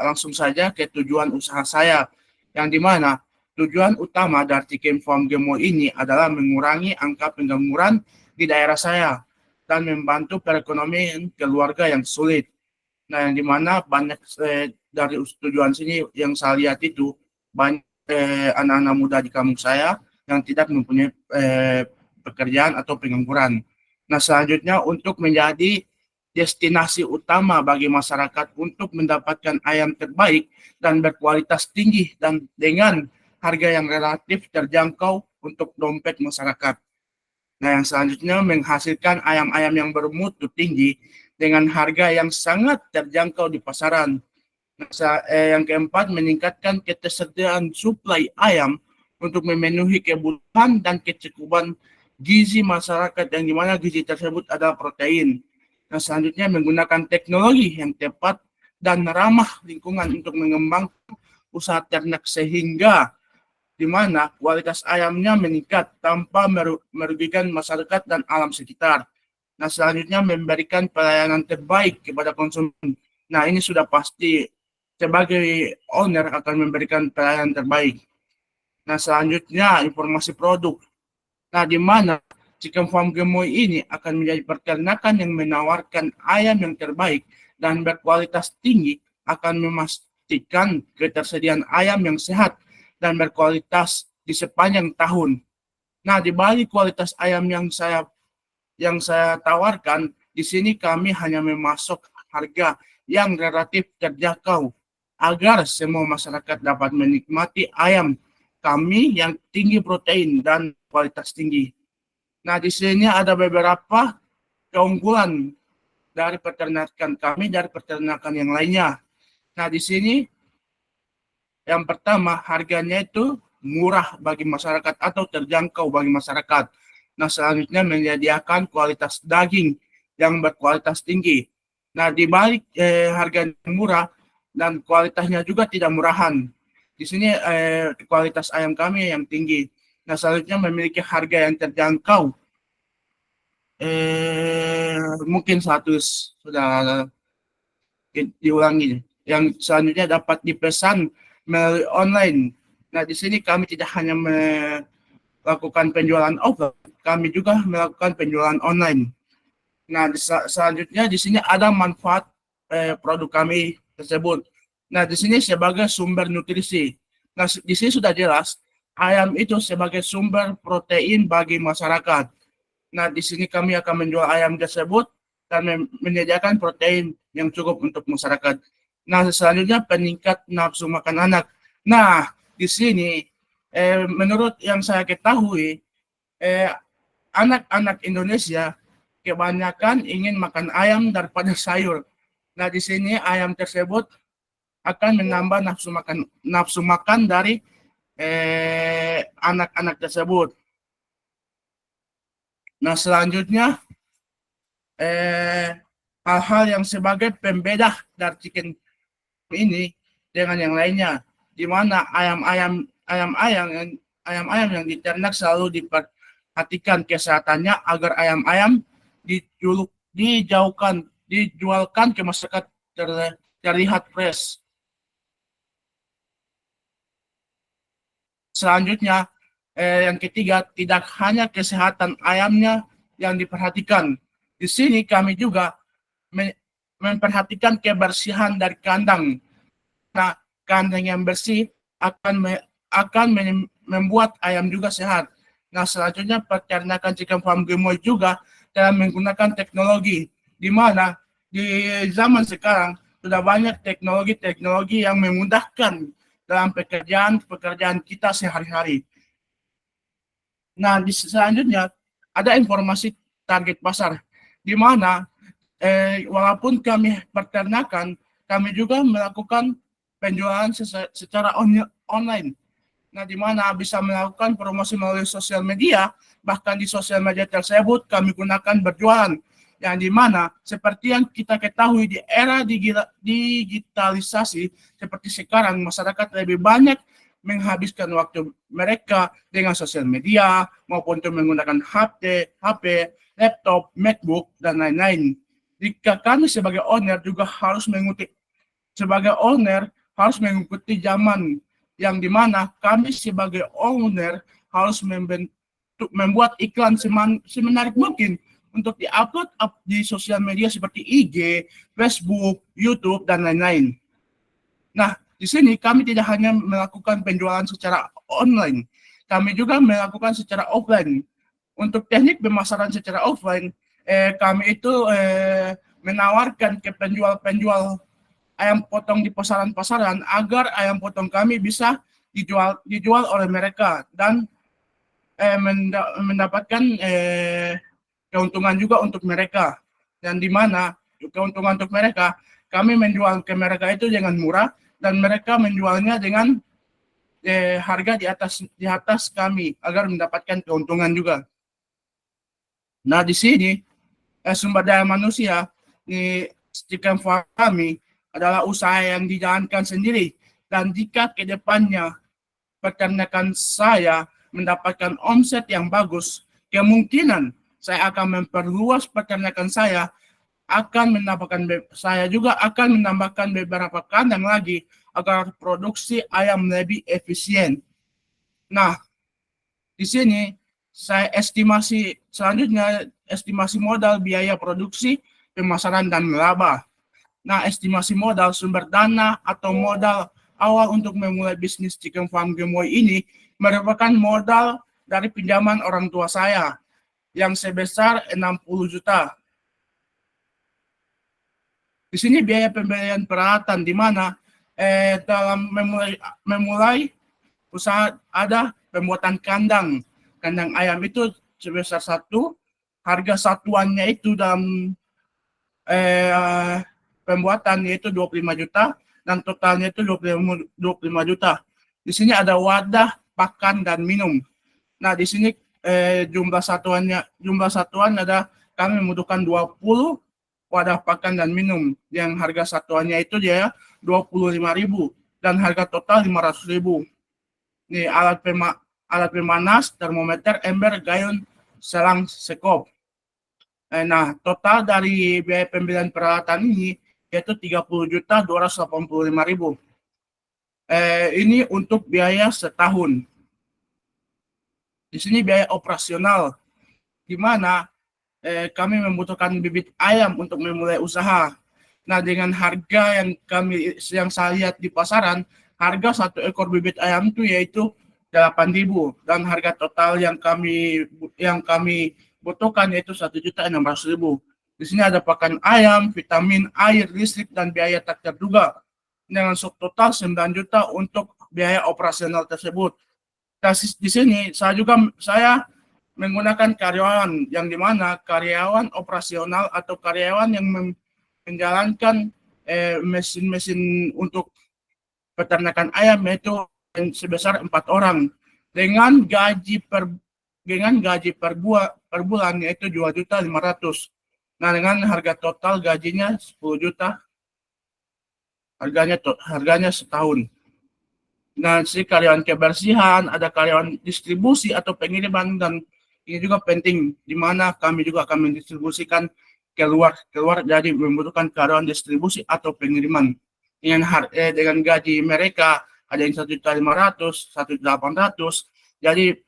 langsung saja ke tujuan usaha saya, yang dimana tujuan utama dari Chicken Farm Gemoy ini adalah mengurangi angka pengangguran di daerah saya dan membantu perekonomian keluarga yang sulit. Nah, yang dimana banyak dari tujuan sini yang saya lihat itu banyak anak-anak muda di kampung saya yang tidak mempunyai pekerjaan atau pengangguran. Nah, selanjutnya untuk menjadi destinasi utama bagi masyarakat untuk mendapatkan ayam terbaik dan berkualitas tinggi dan dengan harga yang relatif terjangkau untuk dompet masyarakat. Nah, yang selanjutnya menghasilkan ayam-ayam yang bermutu tinggi dengan harga yang sangat terjangkau di pasaran. Nah, yang keempat, meningkatkan ketersediaan suplai ayam untuk memenuhi kebutuhan dan kecukupan gizi masyarakat, yang dimana gizi tersebut adalah protein. Nah, selanjutnya menggunakan teknologi yang tepat dan ramah lingkungan untuk mengembangkan usaha ternak sehingga di mana kualitas ayamnya meningkat tanpa merugikan masyarakat dan alam sekitar. Nah, selanjutnya memberikan pelayanan terbaik kepada konsumen. Nah, ini sudah pasti sebagai owner akan memberikan pelayanan terbaik. Nah, selanjutnya informasi produk. Nah, di mana Chicken Farm Gemoy ini akan menjadi peternakan yang menawarkan ayam yang terbaik dan berkualitas tinggi, akan memastikan ketersediaan ayam yang sehat dan berkualitas di sepanjang tahun. Nah, di balik kualitas ayam yang saya tawarkan, di sini kami hanya memasok harga yang relatif terjangkau agar semua masyarakat dapat menikmati ayam kami yang tinggi protein dan kualitas tinggi. Nah, di sini ada beberapa keunggulan dari peternakan kami dari peternakan yang lainnya. Nah, di sini yang pertama, harganya itu murah bagi masyarakat atau terjangkau bagi masyarakat. Nah, selanjutnya menyediakan kualitas daging yang berkualitas tinggi. Nah, di balik harganya murah dan kualitasnya juga tidak murahan. Di sini kualitas ayam kami yang tinggi. Nah, selanjutnya memiliki harga yang terjangkau. Mungkin sudah diulangi. Yang selanjutnya dapat dipesan melalui online. Nah, di sini kami tidak hanya melakukan penjualan offline, kami juga melakukan penjualan online. Nah, selanjutnya di sini ada manfaat produk kami tersebut. Nah, di sini sebagai sumber nutrisi. Nah, di sini sudah jelas ayam itu sebagai sumber protein bagi masyarakat. Nah, di sini kami akan menjual ayam tersebut dan menyediakan protein yang cukup untuk masyarakat. Nah, selanjutnya peningkat nafsu makan anak. Nah, di sini menurut yang saya ketahui, anak-anak Indonesia kebanyakan ingin makan ayam daripada sayur. Nah, di sini ayam tersebut akan menambah nafsu makan dari anak-anak tersebut. Nah, selanjutnya hal-hal yang sebagai pembeda dari chicken ini dengan yang lainnya, di mana ayam-ayam yang diternak selalu diperhatikan kesehatannya agar ayam-ayam dijualkan ke masyarakat terlihat fresh. Selanjutnya, yang ketiga, tidak hanya kesehatan ayamnya yang diperhatikan. Di sini kami juga memperhatikan kebersihan dari kandang. Nah, kandang yang bersih akan membuat ayam juga sehat. Nah, selanjutnya peternakan Chicken Farm Gemoy juga dalam menggunakan teknologi, di mana di zaman sekarang sudah banyak teknologi yang memudahkan dalam pekerjaan kita sehari-hari. Nah, selanjutnya ada informasi target pasar, di mana walaupun kami peternakan, kami juga melakukan penjualan secara online. Nah, di mana bisa melakukan promosi melalui sosial media, bahkan di sosial media tersebut kami gunakan berjualan yang dimana seperti yang kita ketahui di era digitalisasi seperti sekarang, masyarakat lebih banyak menghabiskan waktu mereka dengan sosial media maupun menggunakan HP, laptop, MacBook, dan lain-lain. Jika kami sebagai owner juga harus mengikuti zaman yang dimana kami sebagai owner harus membuat iklan semenarik mungkin untuk diupload di sosial media seperti IG, Facebook, YouTube, dan lain-lain. Nah, di sini kami tidak hanya melakukan penjualan secara online, kami juga melakukan secara offline. Untuk teknik pemasaran secara offline, kami itu menawarkan ke penjual-penjual ayam potong di pasaran-pasaran agar ayam potong kami bisa dijual oleh mereka dan mendapatkan keuntungan juga untuk mereka. Dan di mana keuntungan untuk mereka, kami menjual ke mereka itu dengan murah dan mereka menjualnya dengan harga di atas kami agar mendapatkan keuntungan juga. Nah, di sini sumber daya manusia di chicken farm kami adalah usaha yang dijalankan sendiri, dan jika ke depannya peternakan saya mendapatkan omset yang bagus, kemungkinan saya akan memperluas peternakan saya, saya juga akan menambahkan beberapa kandang lagi agar produksi ayam lebih efisien. Nah, di sini saya estimasi modal, biaya produksi, pemasaran, dan laba. Nah, estimasi modal sumber dana atau modal awal untuk memulai bisnis chicken farm gemoy ini merupakan modal dari pinjaman orang tua saya yang sebesar 60 juta. Di sini biaya pembelian peralatan di mana dalam memulai usaha ada pembuatan kandang ayam itu sebesar 1, harga satuannya itu dalam pembuatan yaitu 25 juta dan totalnya itu 25 juta. Di sini ada wadah pakan dan minum. Nah, di sini jumlah satuan ada kami membutuhkan 20 wadah pakan dan minum yang harga satuannya itu dia 25.000 dan harga total 500.000. Ini alat pemanas, termometer, ember, gayung, selang, sekop. Nah, total dari biaya pembelian peralatan ini yaitu 30.285.000. Ini untuk biaya setahun. Di sini biaya operasional, di mana kami membutuhkan bibit ayam untuk memulai usaha. Nah, dengan harga yang saya lihat di pasaran, harga 1 ekor bibit ayam itu yaitu 8.000 dan harga total yang kami butuhkan yaitu 1.600.000. Di sini ada pakan ayam, vitamin, air, listrik, dan biaya tak terduga dengan subtotal 9 juta untuk biaya operasional tersebut. Nah, di sini saya menggunakan karyawan yang dimana karyawan operasional atau karyawan yang menjalankan mesin-mesin untuk peternakan ayam itu sebesar 4 orang dengan gaji per bulan yaitu 2.500.000. Nah, dengan harga total gajinya 10 juta, harganya setahun. Nah, si karyawan kebersihan, ada karyawan distribusi atau pengiriman, dan ini juga penting di mana kami juga akan mendistribusikan keluar, jadi membutuhkan karyawan distribusi atau pengiriman. Dengan gaji mereka ada yang 1.500.000, 1.800.000. Jadi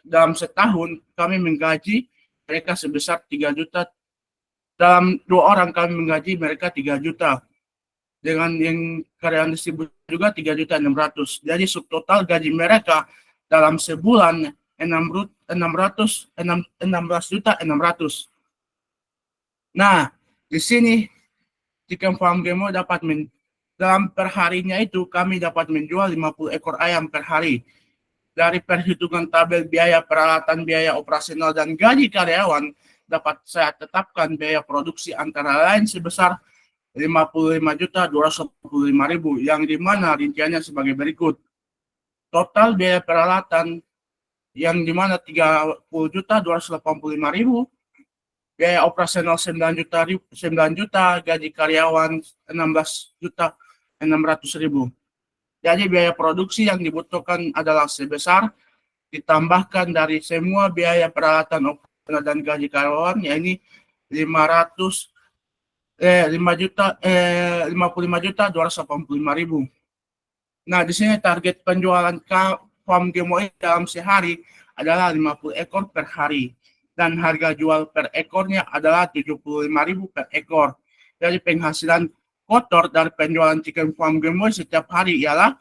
dalam setahun kami menggaji mereka sebesar 3 juta. Dalam 2 orang kami menggaji mereka 3 juta. Dengan yang karyawan distribusi juga 3.600.000. Jadi subtotal gaji mereka dalam sebulan 16.600.000. Nah, di sini chicken farm Gemoy dalam perharinya itu kami dapat menjual 50 ekor ayam per hari. Dari perhitungan tabel biaya peralatan, biaya operasional, dan gaji karyawan, dapat saya tetapkan biaya produksi antara lain sebesar 55.285.000 yang dimana rinciannya sebagai berikut. Total biaya peralatan yang dimana 30.285.000 biaya operasional 9 juta, gaji karyawan 16.600.000. Jadi biaya produksi yang dibutuhkan adalah sebesar ditambahkan dari semua biaya peralatan operasional dan gaji karyawan, yakni 55.285.000. Nah, di sini target penjualan farm Gemoy dalam sehari adalah 50 ekor per hari. Dan harga jual per ekornya adalah 75.000 per ekor. Jadi penghasilan kotor dari penjualan chicken farm Gemoy setiap hari ialah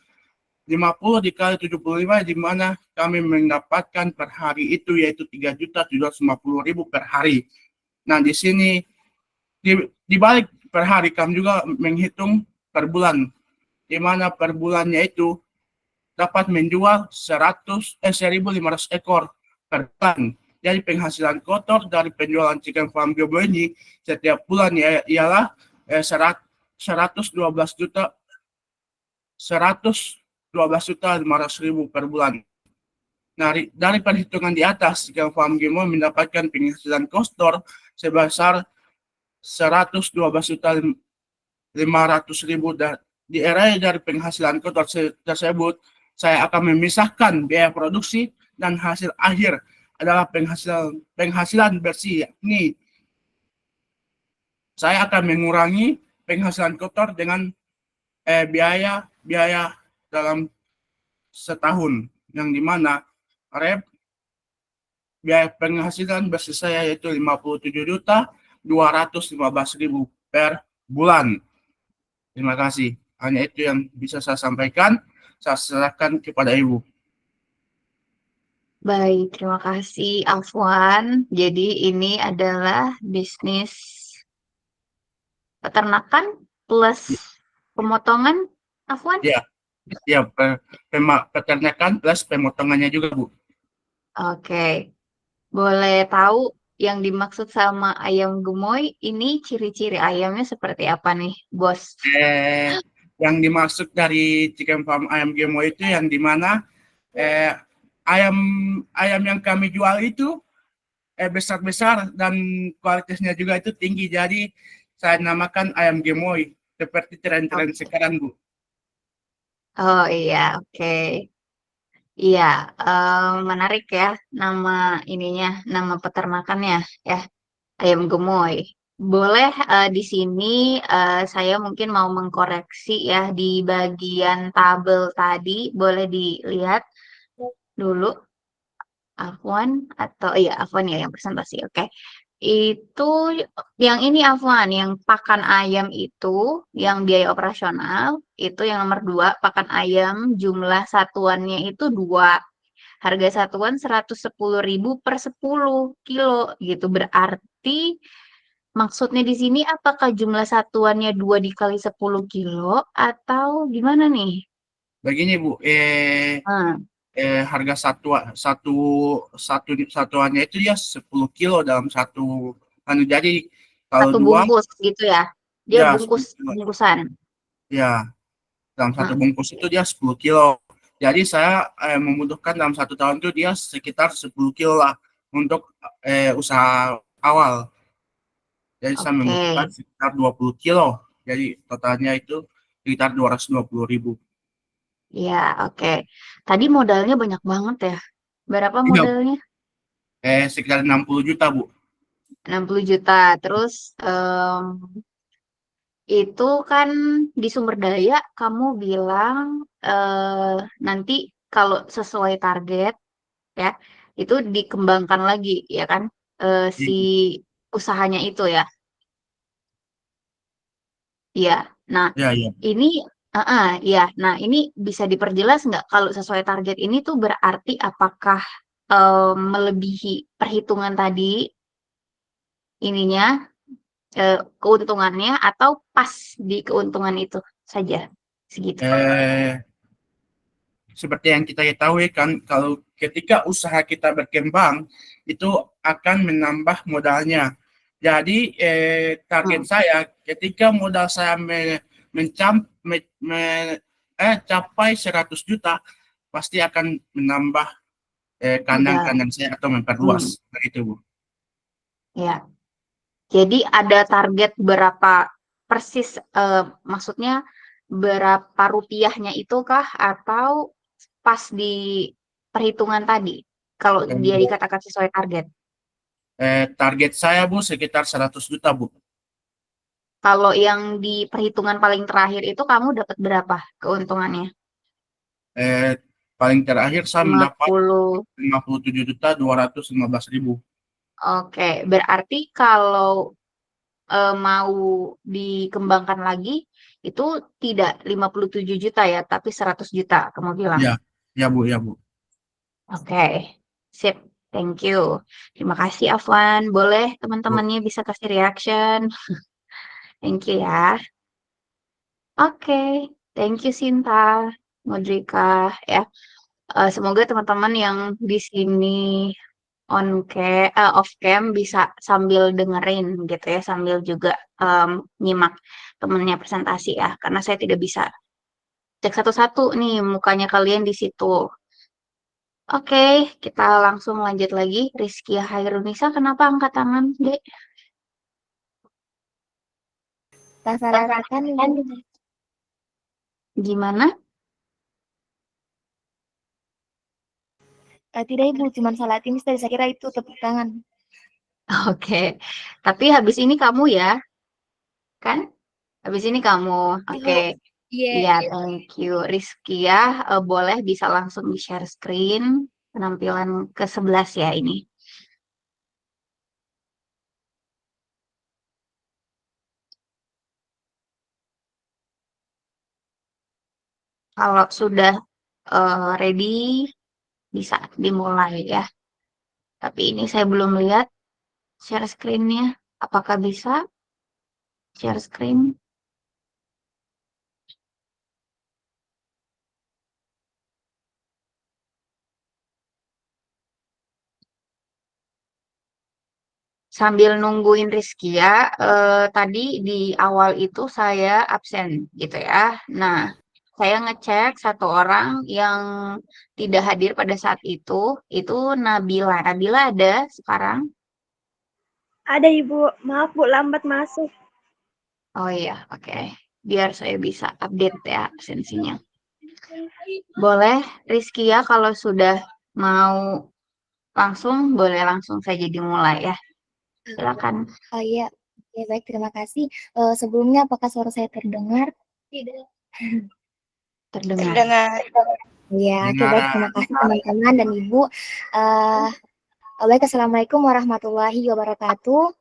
50 dikali 75, di mana kami mendapatkan per hari itu yaitu 3.750.000 per hari. Nah, di sini di balik per hari kami juga menghitung per bulan, di mana per bulannya itu dapat menjual 1.500 ekor per bulan. Jadi penghasilan kotor dari penjualan chicken farm Gemoy ini setiap bulan ialah 112 juta 112.500.000 per bulan. Nah, dari perhitungan di atas, chicken farm Gemoy mendapatkan penghasilan kotor sebesar 112.500.000. Di era dari penghasilan kotor tersebut, saya akan memisahkan biaya produksi dan hasil akhir adalah penghasilan bersih, yakni saya akan mengurangi penghasilan kotor dengan biaya dalam setahun, yang dimana biaya penghasilan bersih saya yaitu 57.215.000 per bulan. Terima kasih. Hanya itu yang bisa saya sampaikan. Saya serahkan kepada Ibu. Baik, terima kasih Afwan. Jadi ini adalah bisnis peternakan plus pemotongan, Afwan? Ya, peternakan plus pemotongannya juga, Bu. Oke. Boleh tahu yang dimaksud sama ayam gemoy ini ciri-ciri ayamnya seperti apa nih, Bos? Yang dimaksud dari chicken farm ayam Gemoy itu yang dimana ayam yang kami jual itu besar-besar dan kualitasnya juga itu tinggi. Jadi saya namakan ayam Gemoy seperti tren-tren sekarang, Bu. Oh iya, oke. Iya, menarik ya nama nama peternakannya ya, ayam gemoy. Boleh di sini saya mungkin mau mengkoreksi ya di bagian tabel tadi, boleh dilihat dulu Afwan atau iya Afwan ya yang presentasi. Oke. Itu yang ini Afwan, yang pakan ayam itu yang biaya operasional itu yang nomor 2, pakan ayam jumlah satuannya itu 2. Harga satuan 110.000 per 10 kilo gitu. Berarti maksudnya di sini apakah jumlah satuannya 2 dikali 10 kilo atau gimana nih? Begini, Bu, harga satuannya itu ya 10 kilo dalam satu. Jadi kalau Satu dua, bungkus gitu ya. Dia ya, bungkusan. ya, dalam satu bungkus itu dia 10 kilo. Jadi saya membutuhkan dalam 1 tahun itu dia sekitar 10 kilo lah untuk usaha awal. Jadi saya membutuhkan sekitar 20 kilo. Jadi totalnya itu sekitar 220.000. Ya, oke. Tadi modalnya banyak banget ya. Berapa modalnya? Sekitar 60 juta, Bu. 60 juta. Terus itu kan di sumber daya kamu bilang nanti kalau sesuai target ya itu dikembangkan lagi ya kan si usahanya itu ya. Iya. Nah, Ya. ini ya. Nah, ini bisa diperjelas nggak kalau sesuai target ini tuh berarti apakah melebihi perhitungan tadi ininya keuntungannya atau pas di keuntungan itu saja segitu. Seperti yang kita ketahui kan, kalau ketika usaha kita berkembang itu akan menambah modalnya. Jadi target saya ketika modal saya capai 100 juta pasti akan menambah kandang-kandang saya atau memperluas. Itu, Bu. Ya. Jadi ada target berapa persis, maksudnya berapa rupiahnya itu kah atau pas di perhitungan tadi? Kalau dia dikatakan sesuai target. Target saya Bu sekitar 100 juta Bu. Kalau yang di perhitungan paling terakhir itu kamu dapat berapa keuntungannya? Paling terakhir saya mendapat 50. 57.215.000. Oke, berarti kalau mau dikembangkan lagi itu tidak 57 juta ya, tapi 100 juta kamu bilang. Ya, ya Bu, ya Bu. Oke, sip. Thank you. Terima kasih Afwan. Boleh teman-temannya bisa kasih reaction. Thank you ya. Oke, thank you Sinta, Modrika ya. Semoga teman-teman yang di sini off cam bisa sambil dengerin gitu ya, sambil juga nyimak temennya presentasi ya, karena saya tidak bisa cek satu-satu nih mukanya kalian di situ. Oke, kita langsung lanjut lagi. Rizkia Hairunisa, kenapa angkat tangan, Dek? Tak salah rekan Gimana? tidak Ibu, cuma salah timis tadi, saya kira itu tepuk tangan. Oke, tapi habis ini kamu ya, kan? Habis ini kamu. Oke. Iya, thank you. Rizkia, boleh bisa langsung di-share screen penampilan ke-11 ya ini. Kalau sudah ready, bisa dimulai ya. Tapi ini saya belum lihat share screen-nya. Apakah bisa share screen? Sambil nungguin Rizkia, tadi di awal itu saya absen gitu ya. Nah, saya ngecek satu orang yang tidak hadir pada saat itu Nabila. Nabila ada sekarang? Ada Ibu, maaf Bu lambat masuk. Oh iya, oke. Biar saya bisa update ya absensinya. Boleh Rizkia kalau sudah mau langsung, boleh langsung saja dimulai ya. Silakan. Oh iya, ya, baik, terima kasih. Sebelumnya apakah suara saya terdengar? Tidak. Terdengar. Iya, oke, baik, terima kasih teman-teman dan Ibu. Baik, Assalamualaikum warahmatullahi wabarakatuh.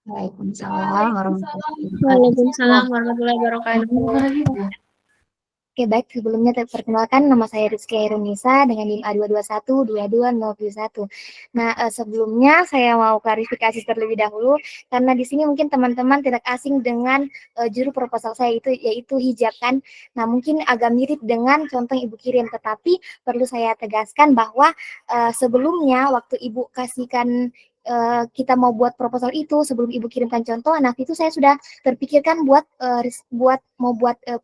Waalaikumsalam warahmatullahi Waalaikumsalam warahmatullahi wabarakatuh. Oke, baik, sebelumnya perkenalkan nama saya Rizkia Hairunisa dengan NIM A221-22071. Nah, sebelumnya saya mau klarifikasi terlebih dahulu karena di sini mungkin teman-teman tidak asing dengan judul proposal saya yaitu hijab kan. Nah, mungkin agak mirip dengan contoh yang Ibu kirim, tetapi perlu saya tegaskan bahwa sebelumnya waktu Ibu kasihkan kita mau buat proposal itu, sebelum Ibu kirimkan contoh, nah itu saya sudah terpikirkan buat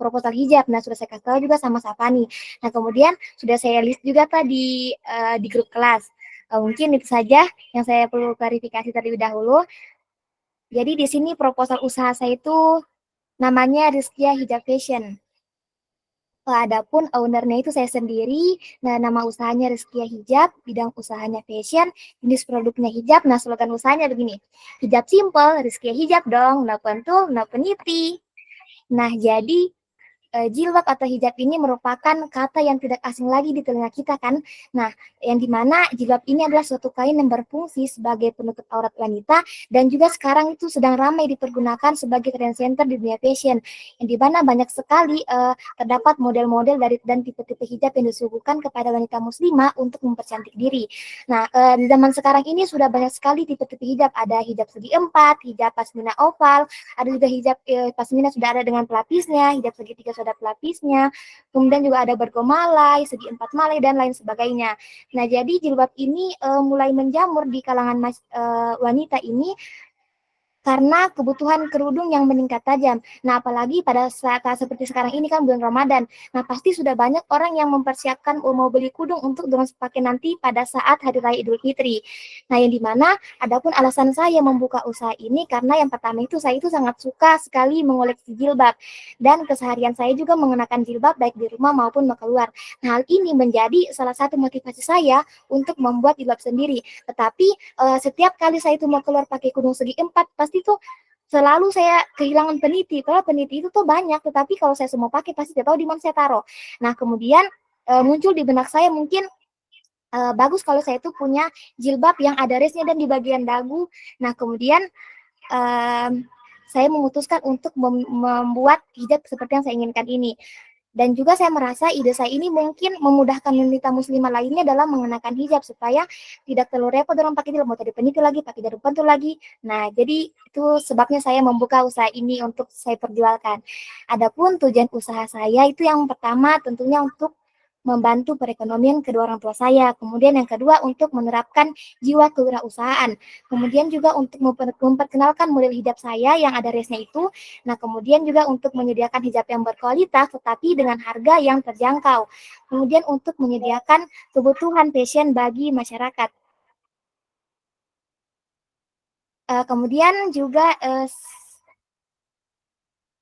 proposal hijab. Nah, sudah saya kasih tahu juga sama Safani. Nah, kemudian sudah saya list juga tadi di grup kelas. Mungkin itu saja yang saya perlu klarifikasi terlebih dahulu. Jadi di sini proposal usaha saya itu namanya Rizkia Hijab Fashion. Adapun ownernya itu saya sendiri. Nah, nama usahanya Rizkia Hijab, bidang usahanya fashion, jenis produknya hijab. Nah, slogan usahanya begini, hijab simple, Rizkia Hijab dong, no pentul, no peniti. Nah, jadi jilbab atau hijab ini merupakan kata yang tidak asing lagi di telinga kita kan. Nah, yang dimana jilbab ini adalah suatu kain yang berfungsi sebagai penutup aurat wanita dan juga sekarang itu sedang ramai dipergunakan sebagai trend center di dunia fashion. Yang dimana banyak sekali terdapat model-model dan tipe-tipe hijab yang disuguhkan kepada wanita muslimah untuk mempercantik diri. Nah, di zaman sekarang ini sudah banyak sekali tipe-tipe hijab. Ada hijab segi 4, hijab pasmina oval, ada juga hijab pasmina sudah ada dengan pelapisnya, hijab segitiga sudah ada pelapisnya, kemudian juga ada bergomalai, segi 4 malai, dan lain sebagainya. Nah, jadi jilbab ini mulai menjamur di kalangan wanita ini karena kebutuhan kerudung yang meningkat tajam. Nah, apalagi pada saat seperti sekarang ini kan bulan Ramadan. Nah, pasti sudah banyak orang yang mempersiapkan mau beli kerudung untuk dorong pakai nanti pada saat Hari Raya Idul Fitri. Nah, yang dimana adapun alasan saya membuka usaha ini karena yang pertama itu saya itu sangat suka sekali mengoleksi jilbab dan keseharian saya juga mengenakan jilbab baik di rumah maupun mau keluar. Nah, hal ini menjadi salah satu motivasi saya untuk membuat jilbab sendiri. Tetapi setiap kali saya itu mau keluar pakai kerudung segi 4, pasti tuh selalu saya kehilangan peniti. Padahal peniti itu tuh banyak, tetapi kalau saya semua pakai pasti tidak tahu di mana saya taruh. Nah, kemudian muncul di benak saya mungkin bagus kalau saya itu punya jilbab yang ada resnya dan di bagian dagu. Nah, kemudian saya memutuskan untuk membuat hijab seperti yang saya inginkan ini. Dan juga saya merasa ide saya ini mungkin memudahkan wanita muslimah lainnya dalam mengenakan hijab supaya tidak terlalu repot orang pakai jilbab, mau tadi peniti lagi, pakai jarum pentul lagi. Nah, jadi itu sebabnya saya membuka usaha ini untuk saya perjualkan. Adapun tujuan usaha saya itu yang pertama tentunya untuk membantu perekonomian kedua orang tua saya. Kemudian yang kedua untuk menerapkan jiwa kewirausahaan. Kemudian juga untuk memperkenalkan model hijab saya yang ada resnya itu. Nah, kemudian juga untuk menyediakan hijab yang berkualitas tetapi dengan harga yang terjangkau. Kemudian untuk menyediakan kebutuhan fashion bagi masyarakat. Kemudian juga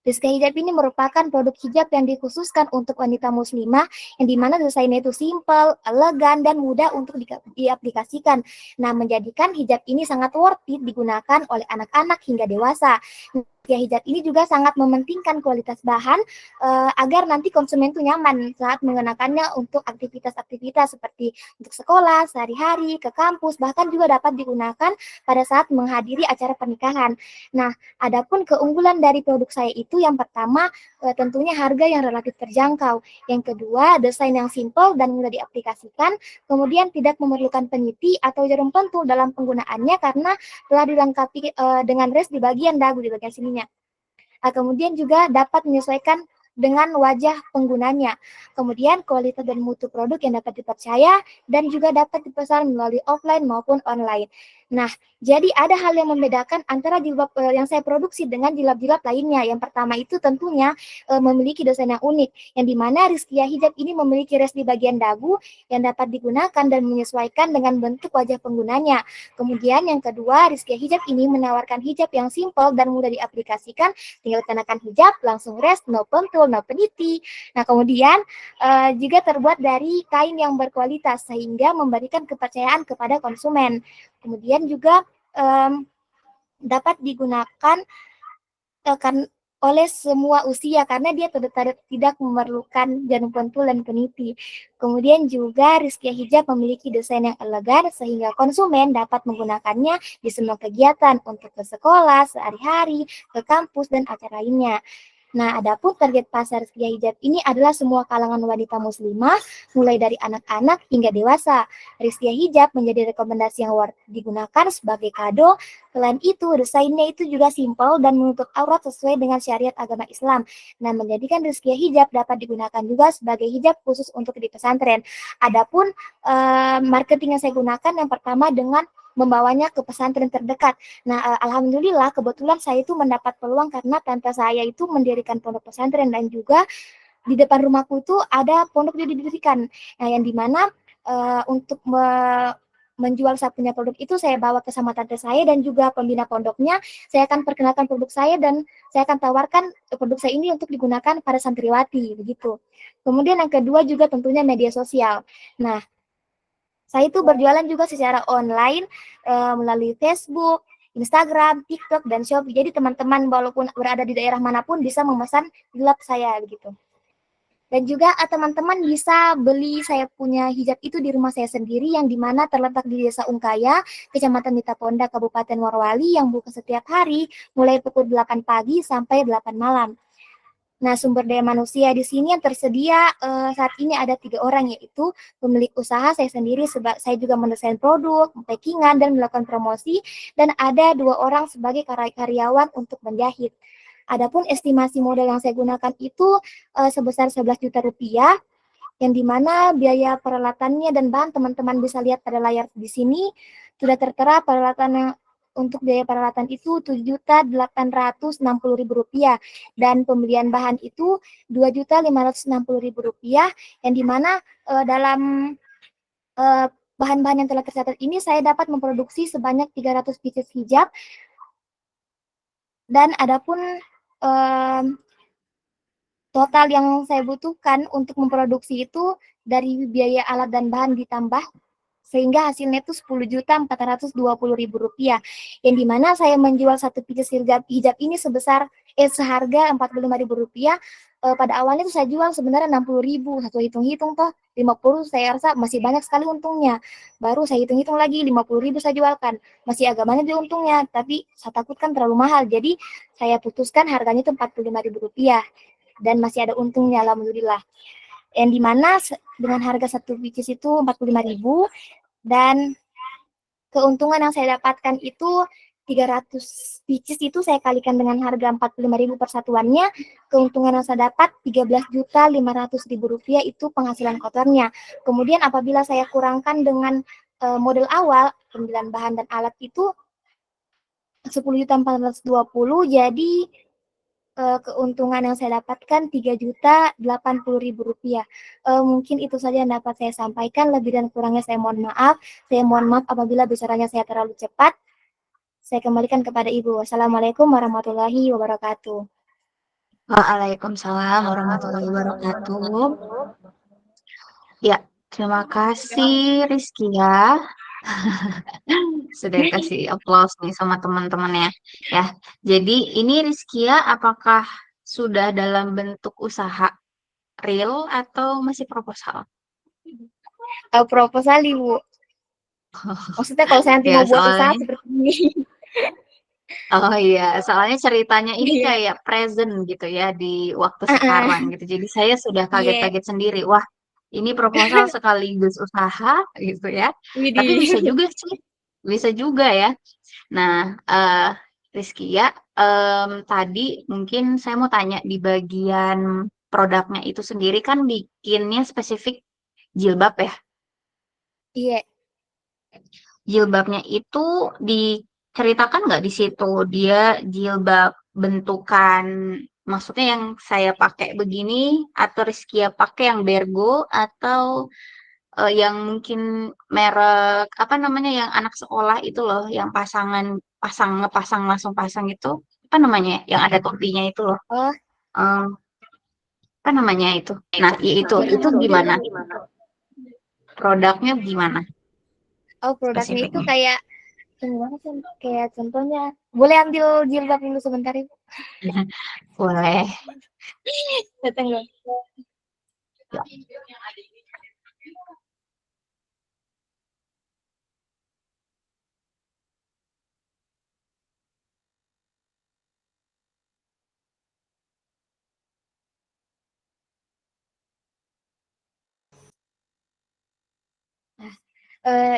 Rizka Hijab ini merupakan produk hijab yang dikhususkan untuk wanita muslimah yang dimana desainnya itu simple, elegan, dan mudah untuk diaplikasikan. Nah, menjadikan hijab ini sangat worth it digunakan oleh anak-anak hingga dewasa. Hijab ini juga sangat mementingkan kualitas bahan agar nanti konsumen itu nyaman saat mengenakannya untuk aktivitas-aktivitas seperti untuk sekolah, sehari-hari, ke kampus, bahkan juga dapat digunakan pada saat menghadiri acara pernikahan. Nah, adapun keunggulan dari produk saya itu yang pertama tentunya harga yang relatif terjangkau. Yang kedua, desain yang simple dan mudah diaplikasikan. Kemudian tidak memerlukan peniti atau jarum pentul dalam penggunaannya karena telah dilengkapi dengan res di bagian dagu di bagian sininya. Kemudian juga dapat menyesuaikan dengan wajah penggunanya. Kemudian kualitas dan mutu produk yang dapat dipercaya dan juga dapat dipesan melalui offline maupun online. Nah, jadi ada hal yang membedakan antara jilbab yang saya produksi dengan jilbab-jilbab lainnya. Yang pertama itu tentunya memiliki desain yang unik, yang dimana Rizkia Hijab ini memiliki res di bagian dagu yang dapat digunakan dan menyesuaikan dengan bentuk wajah penggunanya. Kemudian yang kedua, Rizkia Hijab ini menawarkan hijab yang simpel dan mudah diaplikasikan, tinggal kenakan hijab, langsung res, no pentul, no peniti. Nah, kemudian juga terbuat dari kain yang berkualitas sehingga memberikan kepercayaan kepada konsumen. Kemudian juga dapat digunakan oleh semua usia karena dia tidak memerlukan jarum pentul dan peniti. Kemudian juga Rizkia Hijab memiliki desain yang elegan sehingga konsumen dapat menggunakannya di semua kegiatan untuk ke sekolah, sehari-hari, ke kampus, dan acara lainnya. Nah, adapun target pasar Rizkia Hijab ini adalah semua kalangan wanita muslimah, mulai dari anak-anak hingga dewasa. Rizkia Hijab menjadi rekomendasi yang worth digunakan sebagai kado. Selain itu, desainnya itu juga simpel dan menutup aurat sesuai dengan syariat agama Islam. Nah, menjadikan Rizkia Hijab dapat digunakan juga sebagai hijab khusus untuk di pesantren. Adapun marketing yang saya gunakan yang pertama dengan membawanya ke pesantren terdekat. Nah, alhamdulillah kebetulan saya itu mendapat peluang karena tante saya itu mendirikan pondok pesantren dan juga di depan rumahku itu ada pondok yang didirikan. Nah, yang dimana untuk menjual saya punya produk itu saya bawa ke sama tante saya dan juga pembina pondoknya. Saya akan perkenalkan produk saya dan saya akan tawarkan produk saya ini untuk digunakan pada santriwati begitu. Kemudian yang kedua juga tentunya media sosial. Nah, saya itu berjualan juga secara online melalui Facebook, Instagram, TikTok, dan Shopee. Jadi teman-teman walaupun berada di daerah manapun bisa memesan jilbab saya begitu. Dan juga teman-teman bisa beli saya punya hijab itu di rumah saya sendiri yang dimana terletak di Desa Ungkaya, Kecamatan Mitaponda, Kabupaten Morowali yang buka setiap hari mulai pukul 8 pagi sampai 8 malam. Nah, sumber daya manusia di sini yang tersedia saat ini ada 3 orang, yaitu pemilik usaha saya sendiri, saya juga mendesain produk, packingan, dan melakukan promosi, dan ada 2 orang sebagai karyawan untuk menjahit. Adapun estimasi modal yang saya gunakan itu sebesar 11 juta rupiah, yang dimana biaya peralatannya dan bahan teman-teman bisa lihat pada layar di sini, sudah tertera peralatan yang untuk biaya peralatan itu Rp7.860.000 dan pembelian bahan itu Rp2.560.000 yang dimana dalam bahan-bahan yang telah tercatat ini saya dapat memproduksi sebanyak 300 pieces hijab dan adapun total yang saya butuhkan untuk memproduksi itu dari biaya alat dan bahan ditambah sehingga hasilnya itu Rp10.420.000 yang dimana saya menjual satu pieces hijab ini seharga Rp45.000. Pada awalnya itu saya jual sebenarnya Rp60.000, satu hitung-hitung toh 50 saya rasa masih banyak sekali untungnya. Baru saya hitung-hitung lagi Rp50.000 saya jualkan, masih agak banyak di untungnya, tapi saya takutkan terlalu mahal, jadi saya putuskan harganya itu Rp45.000 dan masih ada untungnya alhamdulillah. Yang dimana dengan harga satu pieces itu Rp45.000 dan keuntungan yang saya dapatkan itu 300 pieces itu saya kalikan dengan harga Rp45.000 per satuannya, keuntungan yang saya dapat Rp13.500.000 itu penghasilan kotornya. Kemudian apabila saya kurangkan dengan model awal, pembelian bahan dan alat itu Rp10.420.000, jadi keuntungan yang saya dapatkan Rp3.080.000. Mungkin itu saja yang dapat saya sampaikan. Lebih dan kurangnya saya mohon maaf. Saya mohon maaf apabila bicaranya saya terlalu cepat. Saya kembalikan kepada Ibu. Wassalamualaikum warahmatullahi wabarakatuh. Waalaikumsalam warahmatullahi wabarakatuh. Ya, terima kasih Rizkia. Sudah kasih applause nih sama teman-temannya ya. Jadi ini Rizkia apakah sudah dalam bentuk usaha real atau masih proposal? Proposal Ibu. Maksudnya kalau saya nanti Ya, mau buat usaha soalnya seperti ini. oh iya, soalnya ceritanya ini kayak present gitu ya di waktu sekarang gitu. Jadi saya sudah kaget-kaget sendiri. Wah, ini proposal sekaligus usaha gitu ya. Tapi bisa juga sih, bisa juga ya. Nah, Rizkia, tadi mungkin saya mau tanya di bagian produknya itu sendiri kan bikinnya spesifik jilbab ya. Iya. Jilbabnya itu diceritakan nggak di situ dia jilbab bentukan, maksudnya yang saya pakai begini atau Rizkia pakai yang bergo atau yang mungkin merek apa namanya yang anak sekolah itu loh, yang ngepasang langsung pasang itu apa namanya yang ada topinya itu loh. Oh, Apa namanya itu? Nah, itu gimana? Produknya gimana? oh produknya itu Spesifiknya. kayak gimana sih? Kayak contohnya, boleh ambil jilbab dulu sebentar Ibu? Boleh. Datang loh.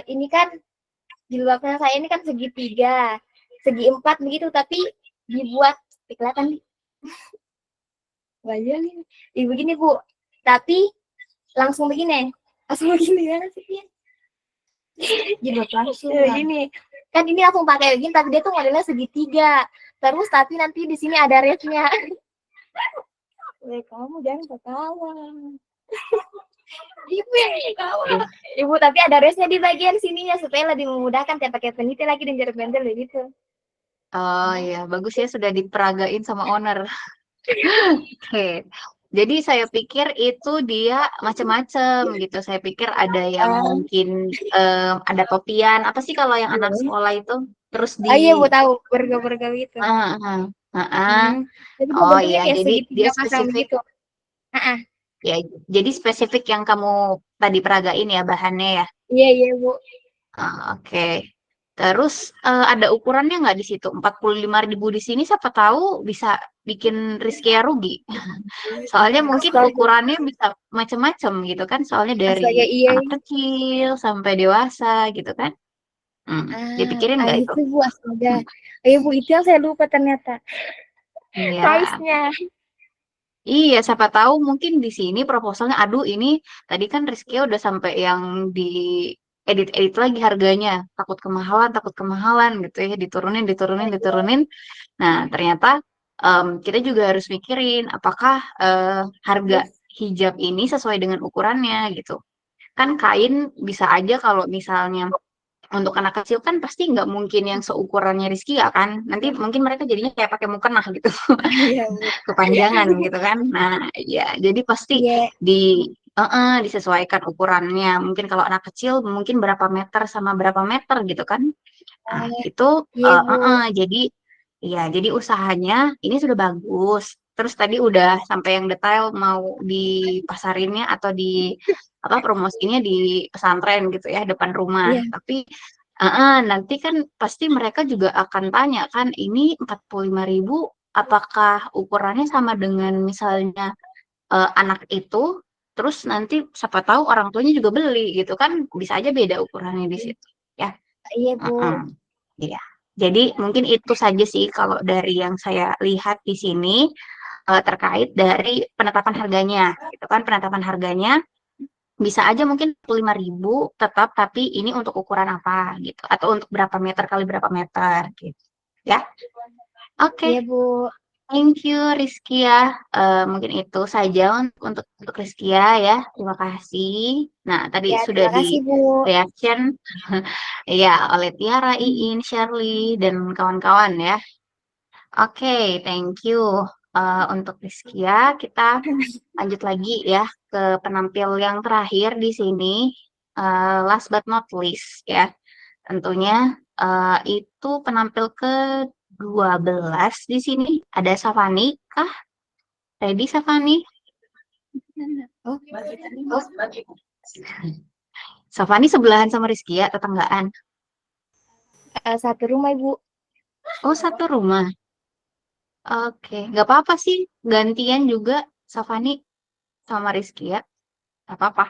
Ini kan jilbabnya saya ini kan segitiga, segi 4 begitu, tapi dibuat kelihatan nih. Wajah nih. Begini Bu, tapi langsung begini ya sih. Jilbab langsung. Gini, kan ini langsung pakai begini, tapi dia tuh modelnya segitiga. Terus tapi nanti di sini ada resnya. Kamu jangan ketawa. Ibu, tapi ada resnya di bagian sininya supaya lebih memudahkan tiap pakai penitil lagi dan jarum pentil begitu. Oh iya, bagus ya sudah diperagain sama owner. Oke. Jadi saya pikir itu dia macam-macam gitu. Saya pikir ada yang mungkin ada topian. Apa sih kalau yang anak sekolah itu? Terus di iya Bu tahu, berga-berga gitu. Oh iya, jadi dia spesifik. Gitu. Ya, jadi spesifik yang kamu tadi peragain ya bahannya ya. Iya Bu. Oke. Terus ada ukurannya nggak di situ? 45.000 di sini siapa tahu bisa bikin Rizkia rugi. Soalnya mungkin ukurannya bisa macam-macam gitu kan. Soalnya dari anak kecil sampai dewasa gitu kan. Dipikirin nggak itu? Bu, astaga. Bu, itu yang saya lupa ternyata. Iya. Size-nya. Iya, siapa tahu mungkin di sini proposalnya, aduh ini tadi kan Rizkia udah sampai yang di edit lagi harganya, takut kemahalan gitu ya, diturunin. Nah, ternyata kita juga harus mikirin apakah harga hijab ini sesuai dengan ukurannya gitu. Kan kain bisa aja kalau misalnya untuk anak kecil kan pasti nggak mungkin yang seukurannya Rizky ya kan. Nanti mungkin mereka jadinya kayak pakai mukena gitu. Iya, Bu. Kepanjangan gitu kan. Nah, ya jadi pasti Iya, disesuaikan ukurannya. Mungkin kalau anak kecil mungkin berapa meter sama berapa meter gitu kan. Nah, itu iya, Bu. jadi ya jadi usahanya ini sudah bagus. Terus tadi udah sampai yang detail mau dipasarinnya atau di apa promosinya di pesantren gitu ya depan rumah. Iya. Tapi nanti kan pasti mereka juga akan tanya kan ini 45.000 apakah ukurannya sama dengan misalnya anak itu terus nanti siapa tahu orang tuanya juga beli gitu kan bisa aja beda ukurannya di situ ya. Iya, Bu. Iya. Jadi mungkin itu saja sih kalau dari yang saya lihat di sini terkait dari penetapan harganya gitu kan penetapan harganya bisa aja mungkin 5.000 tetap tapi ini untuk ukuran apa gitu atau untuk berapa meter kali berapa meter gitu ya. Oke. Iya, Bu. Thank you Rizky ya. Mungkin itu saja untuk Rizky ya. Terima kasih. Nah, tadi Ya, sudah terima kasih, di Bu. reaction ya oleh Tiara, Iin, Shirley dan kawan-kawan ya. Oke, thank you. Untuk Rizky ya, kita lanjut lagi ya ke penampil yang terakhir di sini. Last but not least ya. Tentunya itu penampil ke-12 di sini. Ada Safani kah? Ready Safani? Oh, Safani sebelahan sama Rizky ya, tetanggaan. satu rumah, Ibu. Oh, satu rumah. Oke, nggak apa-apa sih. Gantian juga Safani sama Rizky ya. Nggak apa-apa.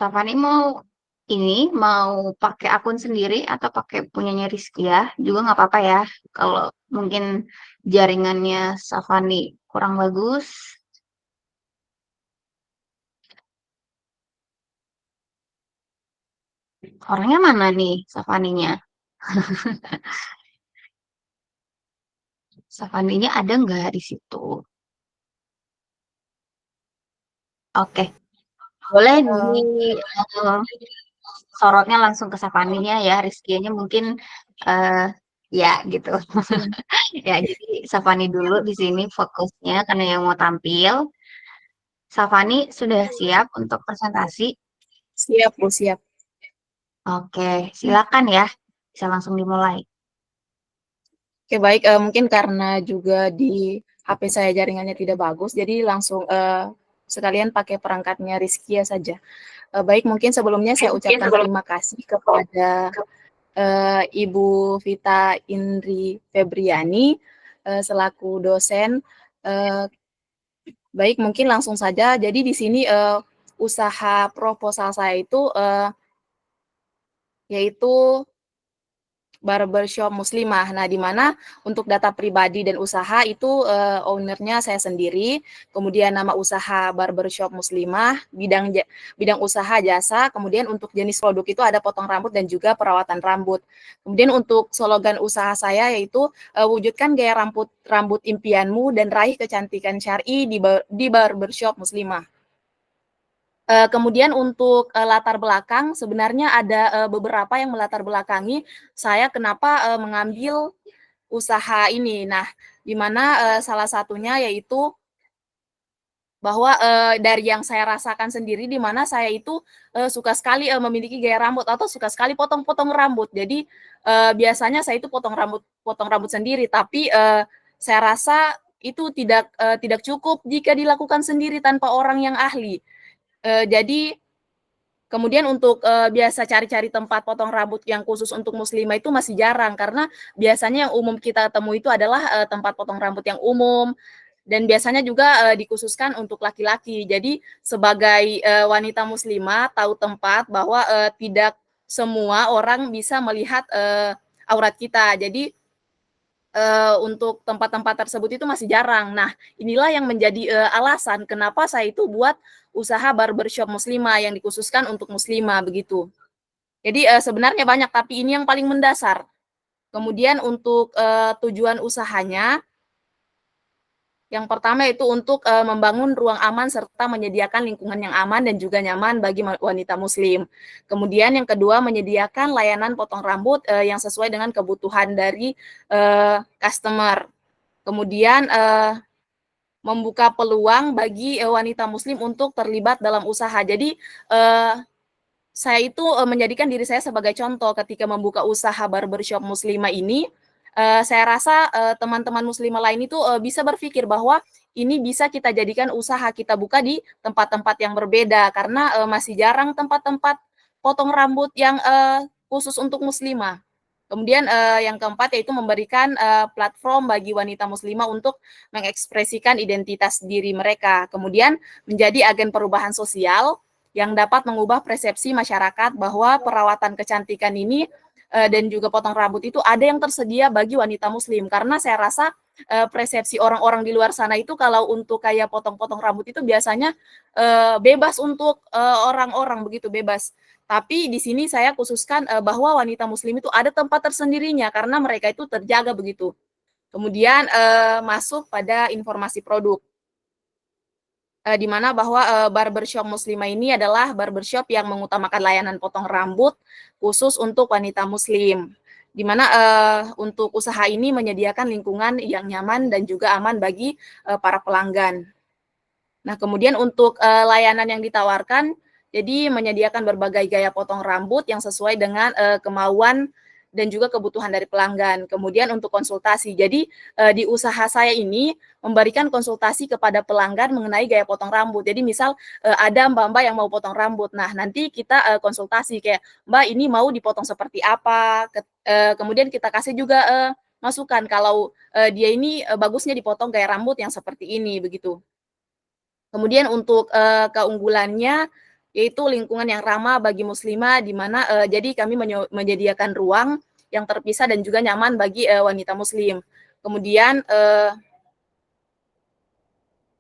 Safani mau pakai akun sendiri atau pakai punyanya Rizky ya. Juga nggak apa-apa ya. Kalau mungkin jaringannya Safani kurang bagus. Orangnya mana nih Safaninya? Safaninya ada nggak di situ? Oke, boleh di sorotnya langsung ke Safaninya ya. Rizky-nya mungkin ya gitu. Ya, jadi Safani dulu di sini fokusnya karena yang mau tampil. Safani sudah siap untuk presentasi? Siap, Bu, siap. Oke, silakan ya. Bisa langsung dimulai. Oke, baik. Mungkin karena juga di HP saya jaringannya tidak bagus, jadi langsung sekalian pakai perangkatnya Rizkia saja. Baik, mungkin sebelumnya saya ucapkan terima kasih kepada Ibu Vita Indri Febriani selaku dosen. Baik, mungkin langsung saja. Jadi di sini usaha proposal saya itu yaitu barbershop muslimah. Nah, di mana untuk data pribadi dan usaha itu ownernya saya sendiri. Kemudian nama usaha barbershop muslimah, bidang usaha jasa. Kemudian untuk jenis produk itu ada potong rambut dan juga perawatan rambut. Kemudian untuk slogan usaha saya yaitu wujudkan gaya rambut impianmu dan raih kecantikan syar'i di barbershop muslimah. Kemudian untuk latar belakang sebenarnya ada beberapa yang melatar belakangi saya kenapa mengambil usaha ini. Nah, di mana salah satunya yaitu bahwa dari yang saya rasakan sendiri di mana saya itu suka sekali memiliki gaya rambut atau suka sekali potong-potong rambut. Jadi biasanya saya itu potong rambut sendiri, tapi saya rasa itu tidak cukup jika dilakukan sendiri tanpa orang yang ahli. Jadi kemudian untuk biasa cari-cari tempat potong rambut yang khusus untuk muslimah itu masih jarang karena biasanya yang umum kita temui itu adalah tempat potong rambut yang umum dan biasanya juga dikhususkan untuk laki-laki. Jadi sebagai wanita muslimah tahu tempat bahwa tidak semua orang bisa melihat aurat kita. Jadi untuk tempat-tempat tersebut itu masih jarang. Nah, inilah yang menjadi alasan kenapa saya itu buat usaha barbershop muslimah yang dikhususkan untuk muslimah begitu. Jadi sebenarnya banyak, tapi ini yang paling mendasar. Kemudian untuk tujuan usahanya, yang pertama itu untuk membangun ruang aman serta menyediakan lingkungan yang aman dan juga nyaman bagi wanita muslim. Kemudian yang kedua, menyediakan layanan potong rambut yang sesuai dengan kebutuhan dari customer. Kemudian membuka peluang bagi wanita muslim untuk terlibat dalam usaha. Jadi saya itu menjadikan diri saya sebagai contoh ketika membuka usaha barbershop muslimah ini. Saya rasa teman-teman muslimah lain itu bisa berpikir bahwa ini bisa kita jadikan usaha, kita buka di tempat-tempat yang berbeda karena masih jarang tempat-tempat potong rambut yang khusus untuk muslimah. Kemudian yang keempat yaitu memberikan platform bagi wanita muslimah untuk mengekspresikan identitas diri mereka. Kemudian menjadi agen perubahan sosial yang dapat mengubah persepsi masyarakat bahwa perawatan kecantikan ini dan juga potong rambut itu ada yang tersedia bagi wanita muslim. Karena saya rasa persepsi orang-orang di luar sana itu kalau untuk kayak potong-potong rambut itu biasanya bebas untuk orang-orang, begitu bebas. Tapi di sini saya khususkan bahwa wanita muslim itu ada tempat tersendirinya karena mereka itu terjaga begitu. Kemudian masuk pada informasi produk. Di mana bahwa barbershop muslimah ini adalah barbershop yang mengutamakan layanan potong rambut khusus untuk wanita muslim. Di mana untuk usaha ini menyediakan lingkungan yang nyaman dan juga aman bagi para pelanggan. Nah, kemudian untuk layanan yang ditawarkan, jadi menyediakan berbagai gaya potong rambut yang sesuai dengan kemauan dan juga kebutuhan dari pelanggan. Kemudian untuk konsultasi, jadi di usaha saya ini memberikan konsultasi kepada pelanggan mengenai gaya potong rambut. Jadi misal ada mbak-mbak yang mau potong rambut, nah nanti kita konsultasi kayak, mbak ini mau dipotong seperti apa, kemudian kita kasih juga masukan kalau dia ini bagusnya dipotong gaya rambut yang seperti ini, begitu. Kemudian untuk keunggulannya yaitu lingkungan yang ramah bagi muslimah di mana jadi kami menyediakan ruang yang terpisah dan juga nyaman bagi wanita muslim. Kemudian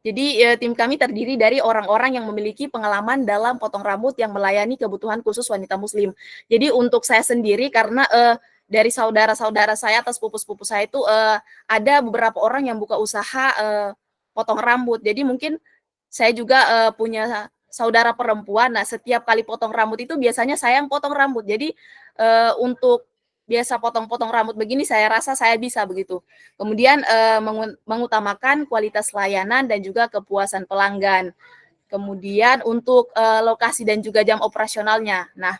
jadi tim kami terdiri dari orang-orang yang memiliki pengalaman dalam potong rambut yang melayani kebutuhan khusus wanita muslim. Jadi untuk saya sendiri karena dari saudara-saudara saya atau sepupu-sepupu saya itu ada beberapa orang yang buka usaha potong rambut. Jadi mungkin saya juga punya saudara perempuan. Nah, setiap kali potong rambut itu biasanya saya yang potong rambut. Jadi untuk biasa potong-potong rambut begini saya rasa saya bisa begitu. Kemudian mengutamakan kualitas layanan dan juga kepuasan pelanggan. Kemudian untuk lokasi dan juga jam operasionalnya. Nah,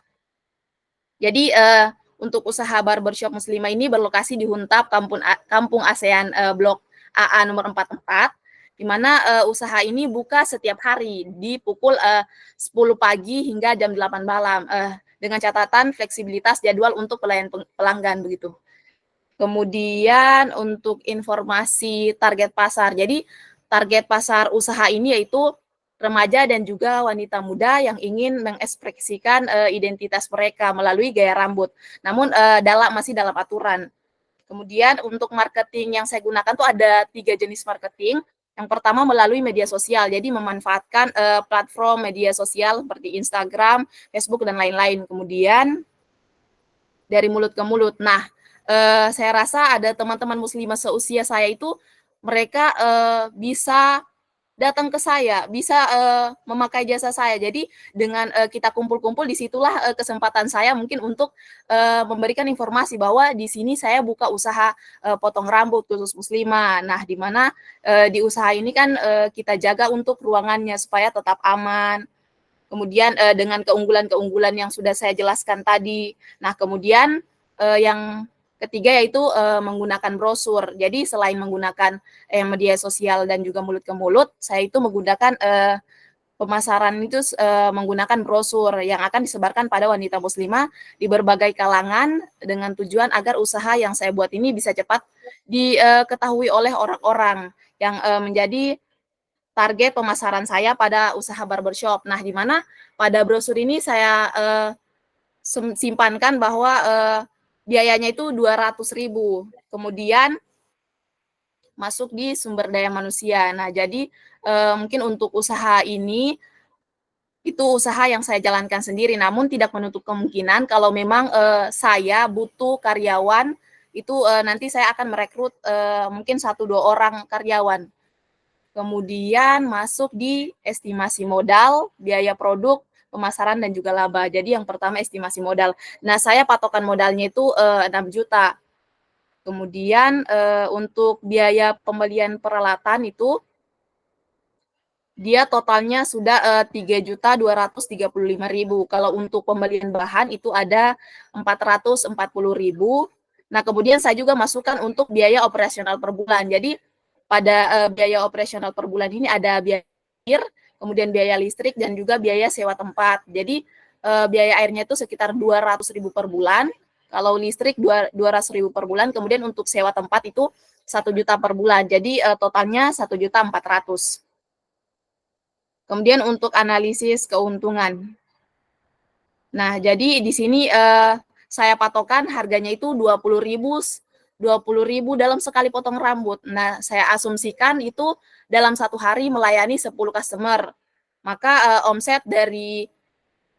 jadi untuk usaha barbershop muslimah ini berlokasi di Huntap, Kampung ASEAN Blok AA nomor 44. Di mana usaha ini buka setiap hari di pukul 10 pagi hingga jam 8 malam dengan catatan fleksibilitas jadwal untuk pelayanan pelanggan begitu. Kemudian untuk informasi target pasar. Jadi target pasar usaha ini yaitu remaja dan juga wanita muda yang ingin mengekspresikan identitas mereka melalui gaya rambut. Namun masih dalam aturan. Kemudian untuk marketing yang saya gunakan tuh ada 3 jenis marketing. Yang pertama melalui media sosial, jadi memanfaatkan platform media sosial seperti Instagram, Facebook, dan lain-lain. Kemudian dari mulut ke mulut. Nah, saya rasa ada teman-teman muslimah seusia saya itu, mereka bisa datang ke saya, bisa memakai jasa saya. Jadi dengan kita kumpul-kumpul, disitulah kesempatan saya mungkin untuk memberikan informasi bahwa di sini saya buka usaha potong rambut khusus muslimah. Nah, di mana di usaha ini kan kita jaga untuk ruangannya supaya tetap aman. Kemudian dengan keunggulan-keunggulan yang sudah saya jelaskan tadi. Nah, kemudian yang ketiga yaitu menggunakan brosur. Jadi selain menggunakan media sosial dan juga mulut ke mulut, saya itu menggunakan pemasaran itu menggunakan brosur yang akan disebarkan pada wanita muslimah di berbagai kalangan dengan tujuan agar usaha yang saya buat ini bisa cepat diketahui oleh orang-orang yang menjadi target pemasaran saya pada usaha barbershop. Nah, di mana pada brosur ini saya simpankan bahwa biayanya itu 200.000. Kemudian masuk di sumber daya manusia. Nah, jadi mungkin untuk usaha ini itu usaha yang saya jalankan sendiri, namun tidak menutup kemungkinan kalau memang saya butuh karyawan itu nanti saya akan merekrut mungkin 1-2 orang karyawan. Kemudian masuk di estimasi modal, biaya produk, pemasaran dan juga laba. Jadi yang pertama estimasi modal. Nah, saya patokan modalnya itu 6 juta. Kemudian untuk biaya pembelian peralatan itu dia totalnya sudah 3.235.000. Kalau untuk pembelian bahan itu ada 440.000. Nah, kemudian saya juga masukkan untuk biaya operasional per bulan. Jadi pada biaya operasional per bulan ini ada biaya air, kemudian biaya listrik dan juga biaya sewa tempat. Jadi biaya airnya itu sekitar 200.000 per bulan. Kalau listrik 200.000 per bulan, kemudian untuk sewa tempat itu 1 juta per bulan. Jadi totalnya 1.400.000. Kemudian untuk analisis keuntungan. Nah, jadi di sini saya patokan harganya itu 20.000 dalam sekali potong rambut. Nah, saya asumsikan itu dalam 1 hari melayani 10 customer. Maka omset dari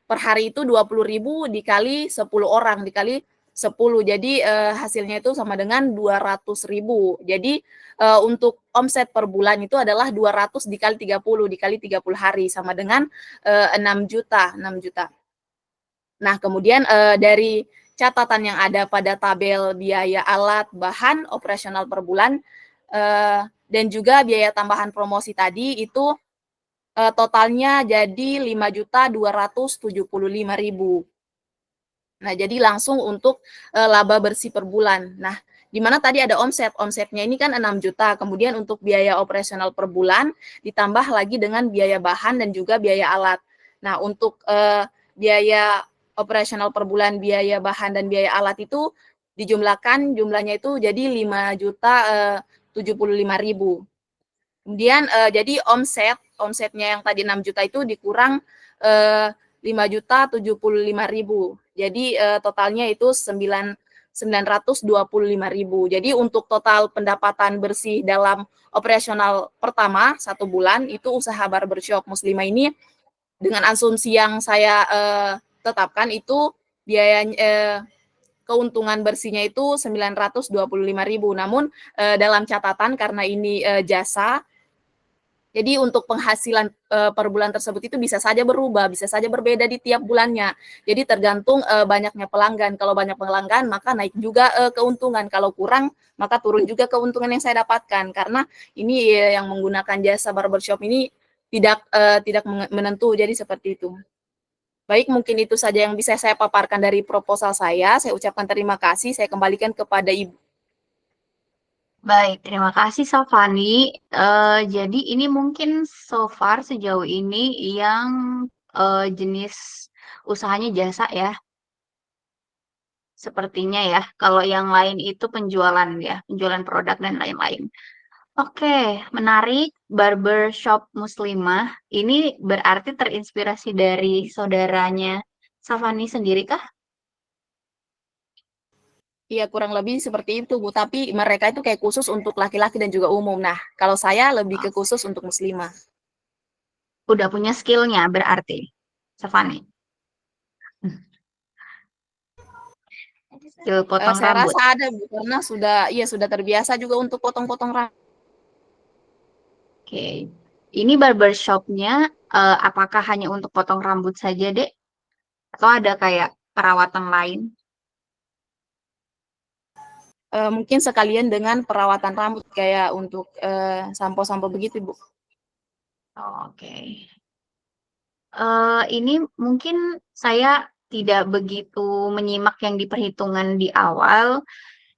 per hari itu 20.000 dikali 10 orang, dikali 10. Jadi hasilnya itu sama dengan 200.000. Jadi untuk omset per bulan itu adalah 200 dikali 30 hari sama dengan 6 juta. Nah, kemudian dari catatan yang ada pada tabel biaya alat, bahan, operasional per bulan, dan juga biaya tambahan promosi tadi itu totalnya jadi 5.275.000. Nah, jadi langsung untuk laba bersih per bulan. Nah, di mana tadi ada omsetnya ini kan 6 juta, kemudian untuk biaya operasional per bulan ditambah lagi dengan biaya bahan dan juga biaya alat. Nah, untuk biaya operasional per bulan, biaya bahan dan biaya alat itu dijumlahkan, jumlahnya itu jadi 5.075.000. Kemudian jadi omsetnya yang tadi 6 juta itu dikurang 5.075.000. Jadi totalnya itu 925.000. Jadi untuk total pendapatan bersih dalam operasional pertama 1 bulan itu usaha barbershop Muslimah ini dengan asumsi yang saya tetapkan itu biaya keuntungan bersihnya itu 925.000. Namun dalam catatan karena ini jasa, jadi untuk penghasilan per bulan tersebut itu bisa saja berubah, bisa saja berbeda di tiap bulannya. Jadi tergantung banyaknya pelanggan. Kalau banyak pelanggan maka naik juga keuntungan. Kalau kurang maka turun juga keuntungan yang saya dapatkan. Karena ini yang menggunakan jasa barbershop ini tidak menentu. Jadi seperti itu. Baik, mungkin itu saja yang bisa saya paparkan dari proposal saya. Saya ucapkan terima kasih. Saya kembalikan kepada Ibu. Baik, terima kasih Safani. Jadi ini mungkin so far sejauh ini yang jenis usahanya jasa ya. Sepertinya ya. Kalau yang lain itu penjualan ya, penjualan produk dan lain-lain. Oke, menarik. Barbershop Muslimah ini berarti terinspirasi dari saudaranya Safani sendiri kah? Iya, kurang lebih seperti itu, Bu. Tapi mereka itu kayak khusus untuk laki-laki dan juga umum. Nah, kalau saya lebih ke khusus untuk muslimah. Udah punya skillnya berarti, Safani. Skill potong Saya rambut. rasa ada, Bu, karena sudah terbiasa juga untuk potong-potong rambut. Oke. Ini barbershopnya apakah hanya untuk potong rambut saja, Dek? Atau ada kayak perawatan lain? Mungkin sekalian dengan perawatan rambut kayak untuk sampo-sampo begitu, Bu. Oke. Ini mungkin saya tidak begitu menyimak yang di perhitungan di awal.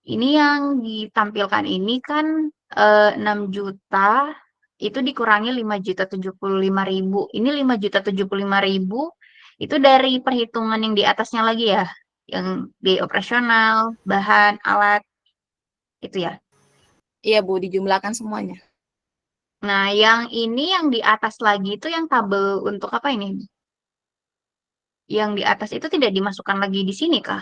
Ini yang ditampilkan ini kan 6 juta itu dikurangi 5.075.000. Ini 5.075.000 itu dari perhitungan yang di atasnya lagi ya, yang biaya operasional, bahan, alat, itu ya. Iya, Bu, dijumlahkan semuanya. Nah, yang ini yang di atas lagi itu yang tabel untuk apa ini? Yang di atas itu tidak dimasukkan lagi di sini kah?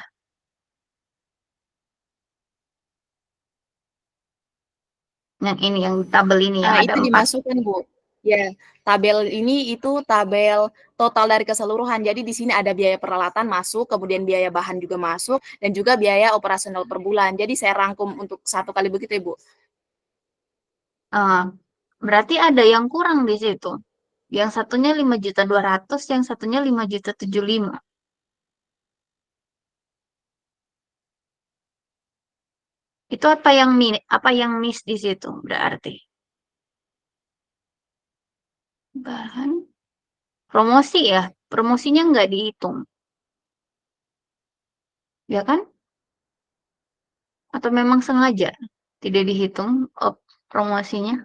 Yang ini, yang tabel ini yang ada Itu 4. dimasukkan, Bu. Ya, tabel ini itu tabel total dari keseluruhan. Jadi di sini ada biaya peralatan masuk, kemudian biaya bahan juga masuk, dan juga biaya operasional per bulan. Jadi saya rangkum untuk satu kali begitu, Ibu. Berarti ada yang kurang di situ. Yang satunya 5.200.000, yang satunya 5.075.000. Itu apa yang miss di situ berarti? Bahan promosi ya, promosinya nggak dihitung, ya kan? Atau memang sengaja tidak dihitung promosinya?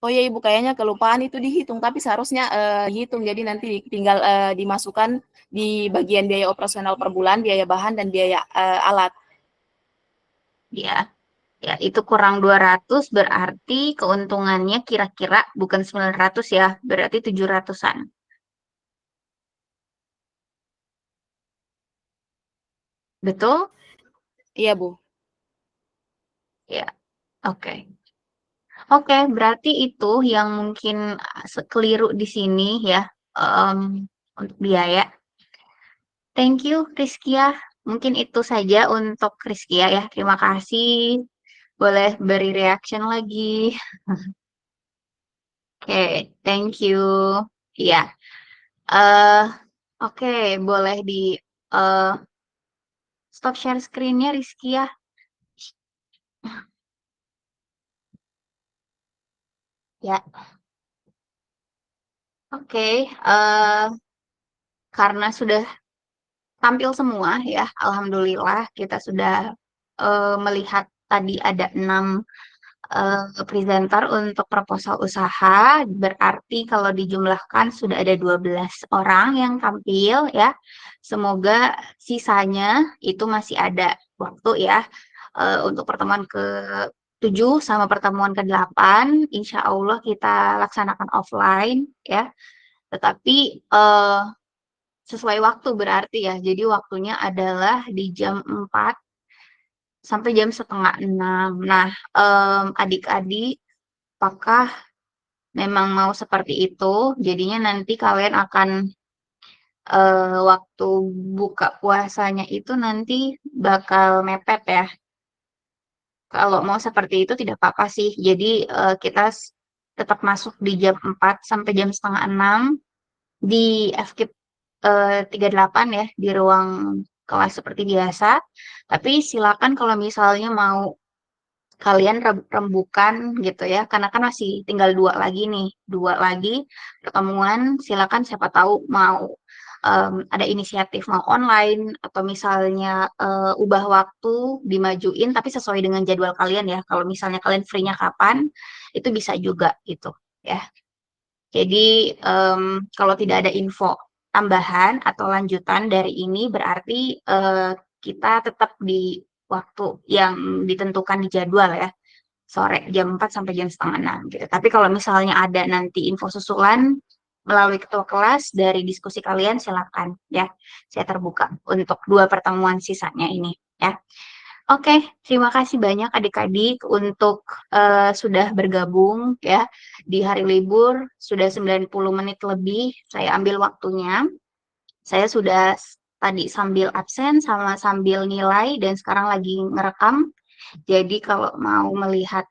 Oh ya Ibu, kayaknya kelupaan itu dihitung, tapi seharusnya dihitung. Jadi nanti tinggal dimasukkan di bagian biaya operasional per bulan, biaya bahan, dan biaya alat. Ya, ya itu kurang 200 berarti keuntungannya kira-kira bukan 900 ya, berarti 700-an. Betul? Iya Bu. Ya, oke. Oke, berarti itu yang mungkin keliru di sini ya, untuk biaya. Thank you, Rizkia. Mungkin itu saja untuk Rizkia ya. Terima kasih. Boleh beri reaction lagi. Oke, thank you. Ya, oke, boleh di stop share screen-nya Rizkia. Ya, oke. Karena sudah tampil semua ya, alhamdulillah kita sudah melihat tadi ada 6 presenter untuk proposal usaha, berarti kalau dijumlahkan sudah ada 12 orang yang tampil ya. Semoga sisanya itu masih ada waktu ya untuk pertemuan ke-7 sama pertemuan ke-8, insya Allah kita laksanakan offline ya. Tetapi sesuai waktu berarti ya, jadi waktunya adalah di jam 4 sampai jam setengah 6. Nah, adik-adik, apakah memang mau seperti itu? Jadinya nanti kalian akan waktu buka puasanya itu nanti bakal mepet ya. Kalau mau seperti itu tidak apa-apa sih. Jadi kita tetap masuk di jam 4 sampai jam setengah 6 di FKIP 38 ya, di ruang kelas seperti biasa. Tapi silakan kalau misalnya mau kalian rembukan gitu ya, karena kan masih tinggal 2 lagi nih, 2 lagi pertemuan. Silakan siapa tahu mau ada inisiatif mau online atau misalnya ubah waktu dimajuin tapi sesuai dengan jadwal kalian ya. Kalau misalnya kalian free-nya kapan itu bisa juga gitu ya. Jadi kalau tidak ada info tambahan atau lanjutan dari ini berarti kita tetap di waktu yang ditentukan di jadwal ya, sore jam 4 sampai jam setengah 6 gitu. Tapi kalau misalnya ada nanti info susulan melalui ketua kelas dari diskusi kalian silakan ya, saya terbuka untuk 2 pertemuan sisanya ini ya. Oke, terima kasih banyak adik-adik untuk sudah bergabung ya di hari libur, sudah 90 menit lebih saya ambil waktunya. Saya sudah tadi sambil absen sama sambil nilai dan sekarang lagi ngerekam. Jadi kalau mau melihat